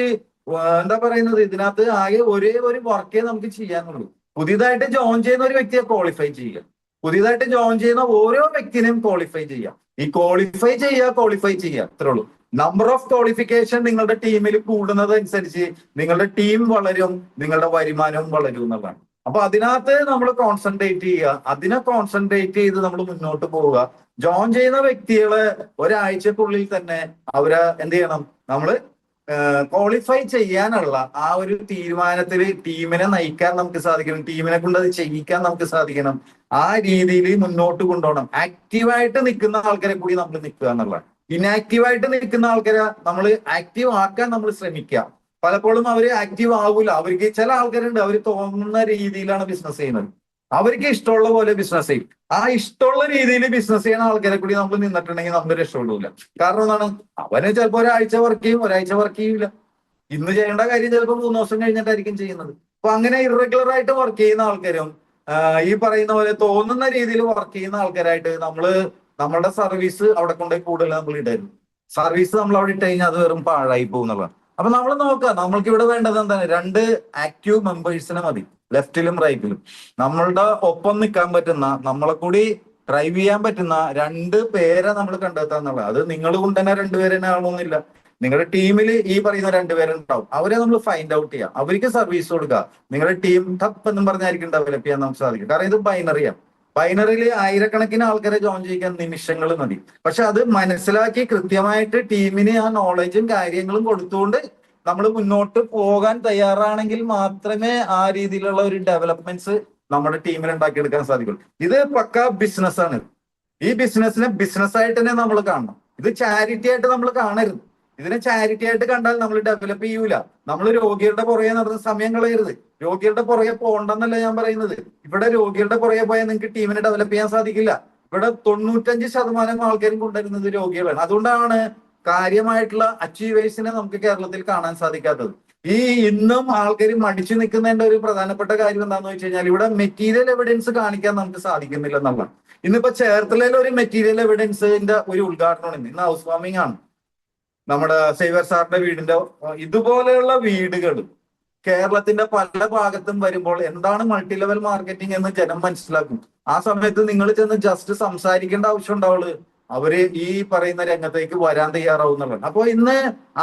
എന്താ പറയുന്നത്, ഇതിനകത്ത് ആകെ ഒരേ ഒരു വർക്കേ നമുക്ക് ചെയ്യാനുള്ളൂ. പുതിയതായിട്ട് ജോയിൻ ചെയ്യുന്ന ഒരു വ്യക്തിയെ ക്വാളിഫൈ ചെയ്യുക, പുതിയതായിട്ട് ജോയിൻ ചെയ്യുന്ന ഓരോ വ്യക്തിനെയും ക്വാളിഫൈ ചെയ്യാം. ഈ ക്വാളിഫൈ ചെയ്യുക അത്രേ ഉള്ളൂ. നമ്പർ ഓഫ് ക്വാളിഫിക്കേഷൻ നിങ്ങളുടെ ടീമിൽ കൂടുന്നതനുസരിച്ച് നിങ്ങളുടെ ടീം വളരും, നിങ്ങളുടെ വരുമാനവും വളരും എന്നുള്ളതാണ്. അപ്പൊ അതിനകത്ത് നമ്മൾ കോൺസെൻട്രേറ്റ് ചെയ്യുക, അതിനെ കോൺസെൻട്രേറ്റ് ചെയ്ത് നമ്മൾ മുന്നോട്ട് പോവുക. ജോയിൻ ചെയ്യുന്ന വ്യക്തികളെ ഒരാഴ്ചക്കുള്ളിൽ തന്നെ അവരെ എന്ത് ചെയ്യണം, നമ്മൾ ക്വാളിഫൈ ചെയ്യാനുള്ള ആ ഒരു തീരുമാനത്തിൽ ടീമിനെ നയിക്കാൻ നമുക്ക് സാധിക്കണം, ടീമിനെ കൊണ്ട് അത് ചെയ്യിക്കാൻ നമുക്ക് സാധിക്കണം. ആ രീതിയിൽ മുന്നോട്ട് കൊണ്ടുപോകണം. ആക്റ്റീവായിട്ട് നിൽക്കുന്ന ആൾക്കാരെ കൂടി നമ്മൾ നിൽക്കുക എന്നുള്ളതാണ്. ഇനാക്റ്റീവായിട്ട് നിൽക്കുന്ന ആൾക്കാരെ നമ്മൾ ആക്റ്റീവ് ആക്കാൻ നമ്മൾ ശ്രമിക്കുക. പലപ്പോഴും അവര് ആക്റ്റീവ് ആവൂല. അവർക്ക് ചില ആൾക്കാരുണ്ട്, അവർ തോന്നുന്ന രീതിയിലാണ് ബിസിനസ് ചെയ്യുന്നത്, അവർക്ക് ഇഷ്ടമുള്ള പോലെ ബിസിനസ് ചെയ്യും. ആ ഇഷ്ടമുള്ള രീതിയിൽ ബിസിനസ് ചെയ്യുന്ന ആൾക്കാരെ കൂടി നമ്മൾ നിന്നിട്ടുണ്ടെങ്കിൽ നമ്മൾ രക്ഷപ്പെടില്ല. കാരണം എന്താണ്, അവന് ചിലപ്പോൾ ഒരാഴ്ച വർക്ക് ചെയ്യും, ഒരാഴ്ച വർക്ക് ചെയ്യില്ല. ഇന്ന് ചെയ്യേണ്ട കാര്യം ചിലപ്പോൾ 3 ദിവസം കഴിഞ്ഞിട്ടായിരിക്കും ചെയ്യുന്നത്. അപ്പൊ അങ്ങനെ ഇറഗുലർ ആയിട്ട് വർക്ക് ചെയ്യുന്ന ആൾക്കാരും ഈ പറയുന്ന പോലെ തോന്നുന്ന രീതിയിൽ വർക്ക് ചെയ്യുന്ന ആൾക്കാരായിട്ട് നമ്മളുടെ സർവീസ് അവിടെ കൊണ്ടുപോയി കൂടുതൽ നമ്മൾ ഇടരുത്. സർവീസ് നമ്മൾ അവിടെ ഇട്ട് കഴിഞ്ഞാൽ അത് വെറും പാഴായി പോകുന്നുള്ളതാണ്. അപ്പൊ നമ്മൾ നോക്കുക, നമ്മൾക്ക് ഇവിടെ വേണ്ടത് എന്താണ്, 2 ആക്റ്റീവ് മെമ്പേഴ്സിനെ മതി, ലെഫ്റ്റിലും റൈറ്റിലും. നമ്മളുടെ ഒപ്പം നിൽക്കാൻ പറ്റുന്ന, നമ്മളെ കൂടി ഡ്രൈവ് ചെയ്യാൻ പറ്റുന്ന 2 പേരെ നമ്മൾ കണ്ടെത്തുക എന്നുള്ളത്. അത് നിങ്ങൾ കൊണ്ട് തന്നെ 2 പേര് തന്നെ ആവണമെന്നില്ല. നിങ്ങളുടെ ടീമിൽ ഈ പറയുന്ന 2 പേരുണ്ടാവും, അവരെ നമ്മൾ ഫൈൻഡ് ഔട്ട് ചെയ്യുക, അവർക്ക് സർവീസ് കൊടുക്കുക. നിങ്ങളുടെ ടീം ടപ്പ് എന്നും പറഞ്ഞായിരിക്കും ഡെവലപ്പ് ചെയ്യാൻ നമുക്ക് സാധിക്കും. കാരണം ഇത് ബൈനറിയാണ്. ബൈനറിയിൽ ആയിരക്കണക്കിന് ആൾക്കാരെ ജോയിൻ ചെയ്യിക്കാൻ നിമിഷങ്ങൾ മതി. പക്ഷെ അത് മനസ്സിലാക്കി കൃത്യമായിട്ട് ടീമിന് ആ നോളജും കാര്യങ്ങളും കൊടുത്തുകൊണ്ട് നമ്മൾ മുന്നോട്ട് പോകാൻ തയ്യാറാണെങ്കിൽ മാത്രമേ ആ രീതിയിലുള്ള ഒരു ഡെവലപ്മെന്റ്സ് നമ്മുടെ ടീമിൽ ഉണ്ടാക്കിയെടുക്കാൻ സാധിക്കുള്ളൂ. ഇത് പക്ക ബിസിനസ്സാണ്. ഈ ബിസിനസ്സിനെ ബിസിനസ്സായിട്ട് തന്നെ നമ്മൾ കാണണം. ഇത് ചാരിറ്റി ആയിട്ട് നമ്മൾ കാണരുത്. ഇതിനെ ചാരിറ്റി ആയിട്ട് കണ്ടാൽ നമ്മൾ ഡെവലപ്പ് ചെയ്യൂല. നമ്മൾ രോഗികളുടെ പുറകെ നടന്ന സമയം കളയരുത്. രോഗികളുടെ പുറകെ പോകണ്ടെന്നല്ല ഞാൻ പറയുന്നത്. ഇവിടെ രോഗികളുടെ പുറകെ പോയാൽ നിങ്ങൾക്ക് ടീമിനെ ഡെവലപ്പ് ചെയ്യാൻ സാധിക്കില്ല. ഇവിടെ 95% ആൾക്കാരും കൊണ്ടുവരുന്നത് രോഗികളാണ്. അതുകൊണ്ടാണ് കാര്യമായിട്ടുള്ള അച്ചീവേഴ്സിനെ നമുക്ക് കേരളത്തിൽ കാണാൻ സാധിക്കാത്തത്. ഈ ഇന്നും ആൾക്കാർ മടിച്ചു നിൽക്കുന്നതിന്റെ ഒരു പ്രധാനപ്പെട്ട കാര്യം എന്താണെന്ന് വെച്ച് കഴിഞ്ഞാൽ ഇവിടെ മെറ്റീരിയൽ എവിഡൻസ് കാണിക്കാൻ നമുക്ക് സാധിക്കുന്നില്ല എന്നുള്ളതാണ്. ഇന്നിപ്പോ ചേർത്തലയിൽ ഒരു മെറ്റീരിയൽ എവിഡൻസിന്റെ ഒരു ഉദ്ഘാടനമാണ്. ഇന്ന് ഹൗസ് വാമിംഗ് ആണ് നമ്മുടെ സേവ്യർ സാറിന്റെ വീടിന്റെ. ഇതുപോലെയുള്ള വീടുകൾ കേരളത്തിന്റെ പല ഭാഗത്തും വരുമ്പോൾ എന്താണ് മൾട്ടി ലെവൽ മാർക്കറ്റിംഗ് എന്ന് ജനം മനസ്സിലാക്കും. ആ സമയത്ത് നിങ്ങൾ ചെന്ന് ജസ്റ്റ് സംസാരിക്കേണ്ട ആവശ്യം ഉണ്ടാവുള്ളൂ, അവര് ഈ പറയുന്ന രംഗത്തേക്ക് വരാൻ തയ്യാറാവും എന്നുള്ളത്. അപ്പോൾ ഇന്ന്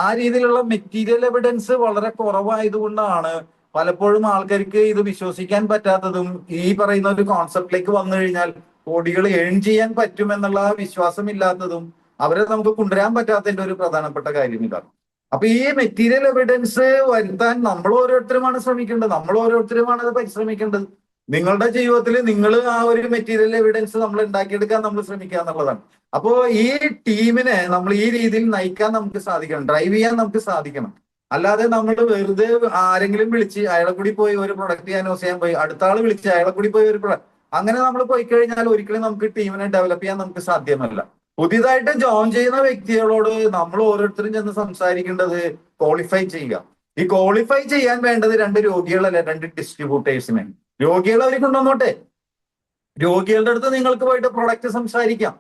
ആ രീതിയിലുള്ള മെറ്റീരിയൽ എവിഡൻസ് വളരെ കുറവായതുകൊണ്ടാണ് പലപ്പോഴും ആൾക്കാർക്ക് ഇത് വിശ്വസിക്കാൻ പറ്റാത്തതും ഈ പറയുന്ന ഒരു കോൺസെപ്റ്റിലേക്ക് വന്നു കഴിഞ്ഞാൽ കോടികൾ ഏൺ ചെയ്യാൻ പറ്റുമെന്നുള്ള വിശ്വാസം ഇല്ലാത്തതും അവരെ നമുക്ക് കൊണ്ടുവരാൻ പറ്റാത്തതിന്റെ ഒരു പ്രധാനപ്പെട്ട കാര്യം ഇതാണ്. അപ്പൊ ഈ മെറ്റീരിയൽ എവിഡൻസ് വരുത്താൻ നമ്മൾ ഓരോരുത്തരുമാണ് ശ്രമിക്കേണ്ടത്, നമ്മൾ ഓരോരുത്തരുമാണ് അത് പരിശ്രമിക്കേണ്ടത്. നിങ്ങളുടെ ജീവിതത്തിൽ നിങ്ങൾ ആ ഒരു മെറ്റീരിയൽ എവിഡൻസ് നമ്മൾ ഉണ്ടാക്കിയെടുക്കാൻ നമ്മൾ ശ്രമിക്കുക എന്നുള്ളതാണ്. അപ്പോ ഈ ടീമിനെ നമ്മൾ ഈ രീതിയിൽ നയിക്കാൻ നമുക്ക് സാധിക്കണം, ഡ്രൈവ് ചെയ്യാൻ നമുക്ക് സാധിക്കണം. അല്ലാതെ നമ്മൾ വെറുതെ ആരെങ്കിലും വിളിച്ച് അയാളെ കൂടി പോയി ഒരു പ്രൊഡക്റ്റ് അനൗൺസ് ചെയ്യാൻ പോയി, അടുത്ത ആൾ വിളിച്ച് അയാളെ കൂടി പോയി ഒരു പ്രൊഡക്റ്റ്, അങ്ങനെ നമ്മൾ പോയി കഴിഞ്ഞാൽ ഒരിക്കലും നമുക്ക് ടീമിനെ ഡെവലപ്പ് ചെയ്യാൻ നമുക്ക് സാധ്യമല്ല. പുതിയതായിട്ട് ജോയിൻ ചെയ്യുന്ന വ്യക്തികളോട് നമ്മൾ ഓരോരുത്തരും ചെന്ന് സംസാരിക്കേണ്ടത് ക്വാളിഫൈ ചെയ്യുക. ഈ ക്വാളിഫൈ ചെയ്യാൻ വേണ്ടത് 2 രോഗികളല്ല, 2 ഡിസ്ട്രിബ്യൂട്ടേഴ്സിനെ. രോഗികളെ അവർ കൊണ്ടുവന്നോട്ടെ, രോഗികളുടെ അടുത്ത് നിങ്ങൾക്ക് പോയിട്ട് പ്രൊഡക്റ്റ് സംസാരിക്കാം,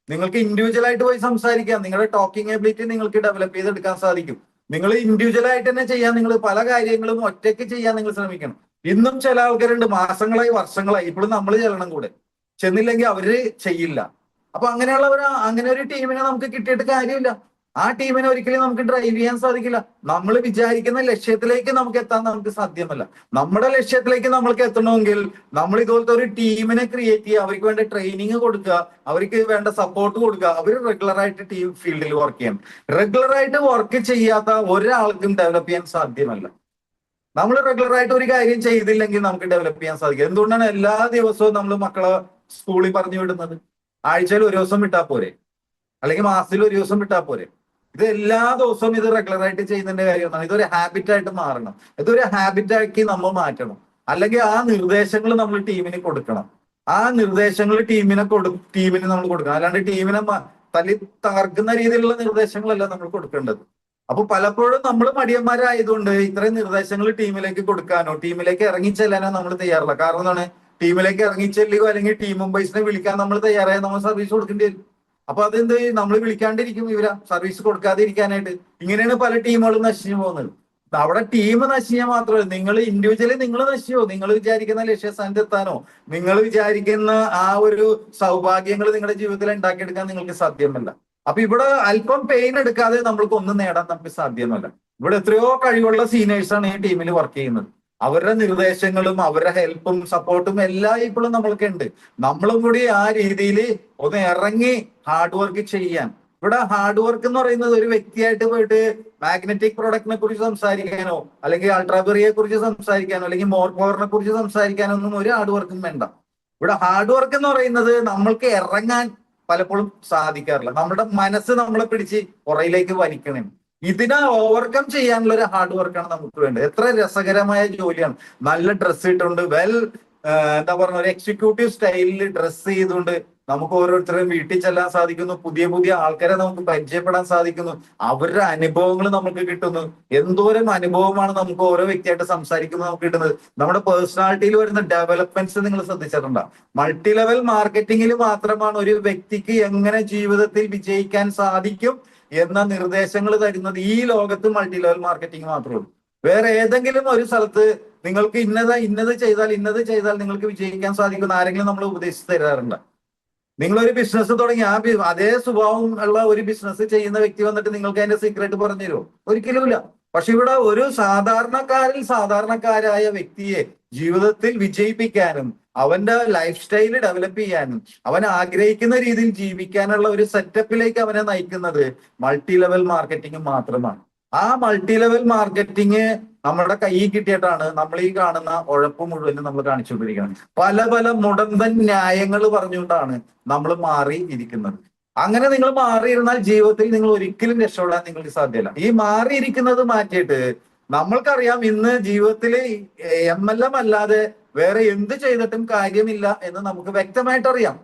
നിങ്ങൾക്ക് ഇൻഡിവിജ്വൽ ആയിട്ട് പോയി സംസാരിക്കാം. നിങ്ങളുടെ ടോക്കിംഗ് എബിലിറ്റി നിങ്ങൾക്ക് ഡെവലപ്പ് ചെയ്തെടുക്കാൻ സാധിക്കും. നിങ്ങൾ ഇൻഡിവിജ്വൽ ആയിട്ട് തന്നെ ചെയ്യാൻ, നിങ്ങൾ പല കാര്യങ്ങളും ഒറ്റയ്ക്ക് ചെയ്യാൻ നിങ്ങൾ ശ്രമിക്കണം. ഇന്നും ചില ആൾക്കാരുണ്ട് മാസങ്ങളായി വർഷങ്ങളായി ഇപ്പോഴും നമ്മൾ ചെല്ലണം കൂടെ, ചെന്നില്ലെങ്കിൽ അവര് ചെയ്യില്ല. അപ്പൊ അങ്ങനെ ഒരു ടീമിനെ നമുക്ക് കിട്ടിയിട്ട് കാര്യമില്ല. ആ ടീമിനെ ഒരിക്കലും നമുക്ക് ഡ്രൈവ് ചെയ്യാൻ സാധിക്കില്ല. നമ്മൾ വിചാരിക്കുന്ന ലക്ഷ്യത്തിലേക്ക് നമുക്ക് എത്താൻ നമുക്ക് സാധ്യമല്ല. നമ്മുടെ ലക്ഷ്യത്തിലേക്ക് നമ്മൾക്ക് എത്തണമെങ്കിൽ നമ്മൾ ഇതുപോലത്തെ ഒരു ടീമിനെ ക്രിയേറ്റ് ചെയ്യുക, അവർക്ക് വേണ്ട ട്രെയിനിങ് കൊടുക്കുക, അവർക്ക് വേണ്ട സപ്പോർട്ട് കൊടുക്കുക. അവർ റെഗുലറായിട്ട് ടീം ഫീൽഡിൽ വർക്ക് ചെയ്യണം. റെഗുലറായിട്ട് വർക്ക് ചെയ്യാത്ത ഒരാൾക്കും ഡെവലപ്പ് ചെയ്യാൻ സാധ്യമല്ല. നമ്മൾ റെഗുലറായിട്ട് ഒരു കാര്യം ചെയ്തില്ലെങ്കിൽ നമുക്ക് ഡെവലപ്പ് ചെയ്യാൻ സാധിക്കും. എന്തുകൊണ്ടാണ് എല്ലാ ദിവസവും നമ്മൾ മക്കളെ സ്കൂളിൽ പറഞ്ഞു വിടുന്നത്? ആഴ്ചയിൽ ഒരു ദിവസം വിട്ടാൽ പോരെ, അല്ലെങ്കിൽ മാസത്തിൽ ഒരു ദിവസം വിട്ടാൽ പോരെ? ഇത് എല്ലാ ദിവസവും ഇത് റെഗുലറായിട്ട് ചെയ്യുന്നതിന്റെ കാര്യം എന്താണ്? ഇതൊരു ഹാബിറ്റായിട്ട് മാറണം, ഇതൊരു ഹാബിറ്റാക്കി നമ്മൾ മാറ്റണം. അല്ലെങ്കിൽ ആ നിർദ്ദേശങ്ങൾ നമ്മൾ ടീമിന് കൊടുക്കണം. ആ നിർദ്ദേശങ്ങൾ ടീമിന് നമ്മൾ കൊടുക്കണം. അല്ലാണ്ട് ടീമിനെ തല്ലി തകർക്കുന്ന രീതിയിലുള്ള നിർദ്ദേശങ്ങളല്ല നമ്മൾ കൊടുക്കേണ്ടത്. അപ്പൊ പലപ്പോഴും നമ്മൾ മടിയന്മാരായതുകൊണ്ട് ഇത്രയും നിർദ്ദേശങ്ങൾ ടീമിലേക്ക് കൊടുക്കാനോ ടീമിലേക്ക് ഇറങ്ങിച്ചെല്ലാനോ നമ്മൾ തയ്യാറില്ല. കാരണം എന്താണ്? ടീമിലേക്ക് ഇറങ്ങിച്ചെല്ലുകയോ അല്ലെങ്കിൽ ടീം മെമ്പേഴ്സിനെ വിളിക്കാൻ നമ്മൾ തയ്യാറായ നമ്മൾ സർവീസ് കൊടുക്കേണ്ടി വരും. അപ്പൊ അതെന്ത് നമ്മൾ വിളിക്കാണ്ടിരിക്കും, ഇവരാ സർവീസ് കൊടുക്കാതെ ഇരിക്കാനായിട്ട്. ഇങ്ങനെയാണ് പല ടീമുകളും നശിച്ചു പോകുന്നത്. അവിടെ ടീം നശിച്ചാൽ മാത്രമല്ല, നിങ്ങൾ ഇൻഡിവിജ്വലി നിങ്ങൾ നശിച്ചോ, നിങ്ങൾ വിചാരിക്കുന്ന ലക്ഷ്യസ്ഥാനത്ത് എത്താനോ നിങ്ങൾ വിചാരിക്കുന്ന ആ ഒരു സൗഭാഗ്യങ്ങൾ നിങ്ങളുടെ ജീവിതത്തിൽ ഉണ്ടാക്കിയെടുക്കാൻ നിങ്ങൾക്ക് സാധ്യമല്ല. അപ്പൊ ഇവിടെ അല്പം പെയിൻ എടുക്കാതെ നമ്മൾക്ക് ഒന്നും നേടാൻ നമുക്ക് സാധ്യമല്ല. ഇവിടെ എത്രയോ കഴിവുള്ള സീനിയേഴ്സാണ് ഈ ടീമിൽ വർക്ക് ചെയ്യുന്നത്. അവരുടെ നിർദ്ദേശങ്ങളും അവരുടെ ഹെൽപ്പും സപ്പോർട്ടും എല്ലാം ഇപ്പോഴും നമ്മൾക്ക് ഉണ്ട്. നമ്മളും കൂടി ആ രീതിയിൽ ഒന്ന് ഇറങ്ങി ഹാർഡ് വർക്ക് ചെയ്യാൻ. ഇവിടെ ഹാർഡ് വർക്ക് എന്ന് പറയുന്നത് ഒരു വ്യക്തിയായിട്ട് പോയിട്ട് മാഗ്നറ്റിക് പ്രൊഡക്റ്റിനെ കുറിച്ച് സംസാരിക്കാനോ അല്ലെങ്കിൽ അൾട്രാബെറിയെ കുറിച്ച് സംസാരിക്കാനോ അല്ലെങ്കിൽ മോർ പവറിനെ കുറിച്ച് സംസാരിക്കാനോ ഒന്നും ഒരു ഹാർഡ് വർക്കും വേണ്ട. ഇവിടെ ഹാർഡ് വർക്ക് എന്ന് പറയുന്നത് നമ്മൾക്ക് ഇറങ്ങാൻ പലപ്പോഴും സാധിക്കാറില്ല. നമ്മുടെ മനസ്സ് നമ്മളെ പിടിച്ച് പുറയിലേക്ക് വലിക്കണം. ഇതിനെ ഓവർകം ചെയ്യാനുള്ള ഒരു ഹാർഡ് വർക്കാണ് നമുക്ക് വേണ്ടത്. എത്ര രസകരമായ ജോലിയാണ്. നല്ല ഡ്രസ്സ് ഇട്ടുകൊണ്ട് എന്താ പറയുക, ഒരു എക്സിക്യൂട്ടീവ് സ്റ്റൈലിൽ ഡ്രസ്സ് ചെയ്തുകൊണ്ട് നമുക്ക് ഓരോരുത്തരും വീട്ടിൽ ചെല്ലാൻ സാധിക്കുന്നു. പുതിയ പുതിയ ആൾക്കാരെ നമുക്ക് പരിചയപ്പെടാൻ സാധിക്കുന്നു. അവരുടെ അനുഭവങ്ങൾ നമുക്ക് കിട്ടുന്നു. എന്തോരം അനുഭവമാണ് നമുക്ക് ഓരോ വ്യക്തിയായിട്ട് സംസാരിക്കുമ്പോൾ നമുക്ക് കിട്ടുന്നത്. നമ്മുടെ പേഴ്സണാലിറ്റിയിൽ വരുന്ന ഡെവലപ്മെന്റ്സ് നിങ്ങൾ ശ്രദ്ധിച്ചിട്ടുണ്ടോ? മൾട്ടി ലെവൽ മാർക്കറ്റിംഗിൽ മാത്രമാണ് ഒരു വ്യക്തിക്ക് എങ്ങനെ ജീവിതത്തിൽ വിജയിക്കാൻ സാധിക്കും എന്ന നിർദ്ദേശങ്ങൾ തരുന്നത്. ഈ ലോകത്ത് മൾട്ടി ലെവൽ മാർക്കറ്റിംഗ് മാത്രമേ ഉള്ളൂ. വേറെ ഏതെങ്കിലും ഒരു സ്ഥലത്ത് നിങ്ങൾക്ക് ഇന്നത് ചെയ്താൽ നിങ്ങൾക്ക് വിജയിക്കാൻ സാധിക്കുന്ന ആരെങ്കിലും നമ്മൾ ഉപദേശിച്ച് തരാറുണ്ട്? നിങ്ങളൊരു ബിസിനസ് തുടങ്ങി അതേ സ്വഭാവം ഉള്ള ഒരു ബിസിനസ് ചെയ്യുന്ന വ്യക്തി വന്നിട്ട് നിങ്ങൾക്ക് അതിന്റെ സീക്രട്ട് പറഞ്ഞു തരുമോ? ഒരിക്കലുമില്ല. പക്ഷെ ഇവിടെ ഒരു സാധാരണക്കാരായ വ്യക്തിയെ ജീവിതത്തിൽ വിജയിപ്പിക്കാനും അവന്റെ ലൈഫ് സ്റ്റൈല് ഡെവലപ്പ് ചെയ്യാനും അവൻ ആഗ്രഹിക്കുന്ന രീതിയിൽ ജീവിക്കാനുള്ള ഒരു സെറ്റപ്പിലേക്ക് അവനെ നയിക്കുന്നത് മൾട്ടി ലെവൽ മാർക്കറ്റിംഗ് മാത്രമാണ്. ആ മൾട്ടി ലെവൽ മാർക്കറ്റിംഗ് നമ്മുടെ കയ്യിൽ കിട്ടിയിട്ടാണ് നമ്മൾ ഈ കാണുന്ന ഉഴപ്പ് മുഴുവനും നമ്മൾ കാണിച്ചുകൊണ്ടിരിക്കുന്നത്. പല മുടന്തൻ ന്യായങ്ങൾ പറഞ്ഞുകൊണ്ടാണ് നമ്മൾ മാറി ഇരിക്കുന്നത്. അങ്ങനെ നിങ്ങൾ മാറിയിരുന്നാൽ ജീവിതത്തിൽ നിങ്ങൾ ഒരിക്കലും രക്ഷപ്പെടാൻ നിങ്ങൾക്ക് സാധ്യമല്ല. ഈ മാറിയിരിക്കുന്നത് മാറ്റിയിട്ട് നമ്മൾക്കറിയാം ഇന്ന് ജീവിതത്തിൽ MLM അല്ലാതെ വേറെ എന്ത് ചെയ്തിട്ടും കാര്യമില്ല എന്ന് നമുക്ക് വ്യക്തമായിട്ട് അറിയാം.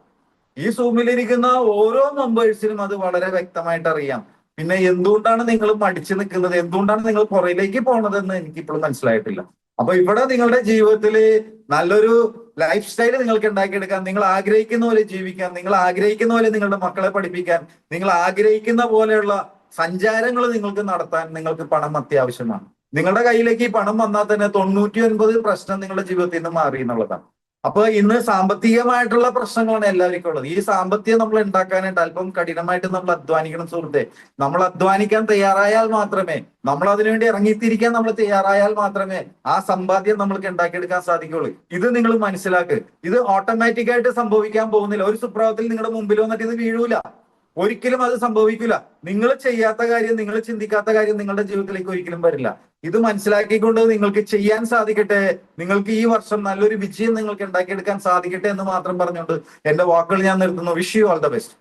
ഈ സൂമിലിരിക്കുന്ന ഓരോ മെമ്പേഴ്സിനും അത് വളരെ വ്യക്തമായിട്ട് അറിയാം. പിന്നെ എന്തുകൊണ്ടാണ് നിങ്ങൾ മടിച്ചു നിൽക്കുന്നത്, എന്തുകൊണ്ടാണ് നിങ്ങൾ പുറയിലേക്ക് പോണതെന്ന് എനിക്ക് ഇപ്പോഴും മനസ്സിലായിട്ടില്ല. അപ്പൊ ഇവിടെ നിങ്ങളുടെ ജീവിതത്തിൽ നല്ലൊരു ലൈഫ് സ്റ്റൈൽ നിങ്ങൾക്ക് ഉണ്ടാക്കിയെടുക്കാൻ, നിങ്ങൾ ആഗ്രഹിക്കുന്ന പോലെ ജീവിക്കാൻ, നിങ്ങൾ ആഗ്രഹിക്കുന്ന പോലെ നിങ്ങളുടെ മക്കളെ പഠിപ്പിക്കാൻ, നിങ്ങൾ ആഗ്രഹിക്കുന്ന പോലെയുള്ള സഞ്ചാരങ്ങൾ നിങ്ങൾക്ക് നടത്താൻ നിങ്ങൾക്ക് പണം അത്യാവശ്യമാണ്. നിങ്ങളുടെ കയ്യിലേക്ക് ഈ പണം വന്നാൽ തന്നെ 99 പ്രശ്നം നിങ്ങളുടെ ജീവിതത്തിൽ നിന്ന് മാറി എന്നുള്ളതാണ്. അപ്പൊ ഇന്ന് സാമ്പത്തികമായിട്ടുള്ള പ്രശ്നങ്ങളാണ് എല്ലാവർക്കും ഉള്ളത്. ഈ സാമ്പത്തികം നമ്മൾ ഉണ്ടാക്കാനായിട്ട് അല്പം കഠിനമായിട്ട് നമ്മൾ അധ്വാനിക്കണം സുഹൃത്തെ. നമ്മൾ അധ്വാനിക്കാൻ തയ്യാറായാൽ മാത്രമേ, നമ്മൾ അതിനുവേണ്ടി ഇറങ്ങിത്തിരിക്കാൻ നമ്മൾ തയ്യാറായാൽ മാത്രമേ ആ സമ്പാദ്യം നമ്മൾക്ക് ഉണ്ടാക്കിയെടുക്കാൻ സാധിക്കുള്ളൂ. ഇത് നിങ്ങൾ മനസ്സിലാക്കുക. ഇത് ഓട്ടോമാറ്റിക് ആയിട്ട് സംഭവിക്കാൻ പോകുന്നില്ല. ഒരു സുപ്രഭാതത്തിൽ നിങ്ങളുടെ മുമ്പിൽ വന്നിട്ട് ഇത് വീഴൂല. ഒരിക്കലും അത് സംഭവിക്കില്ല. നിങ്ങൾ ചെയ്യാത്ത കാര്യം, നിങ്ങൾ ചിന്തിക്കാത്ത കാര്യം നിങ്ങളുടെ ജീവിതത്തിലേക്ക് ഒരിക്കലും വരില്ല. ഇത് മനസ്സിലാക്കിക്കൊണ്ട് നിങ്ങൾക്ക് ചെയ്യാൻ സാധിക്കട്ടെ. നിങ്ങൾക്ക് ഈ വർഷം നല്ലൊരു വിജയം നിങ്ങൾക്ക് ഉണ്ടാക്കിയെടുക്കാൻ സാധിക്കട്ടെ എന്ന് മാത്രം പറഞ്ഞുകൊണ്ട് എന്റെ വാക്കുകൾ ഞാൻ നിർത്തുന്നു. Wish you all the best.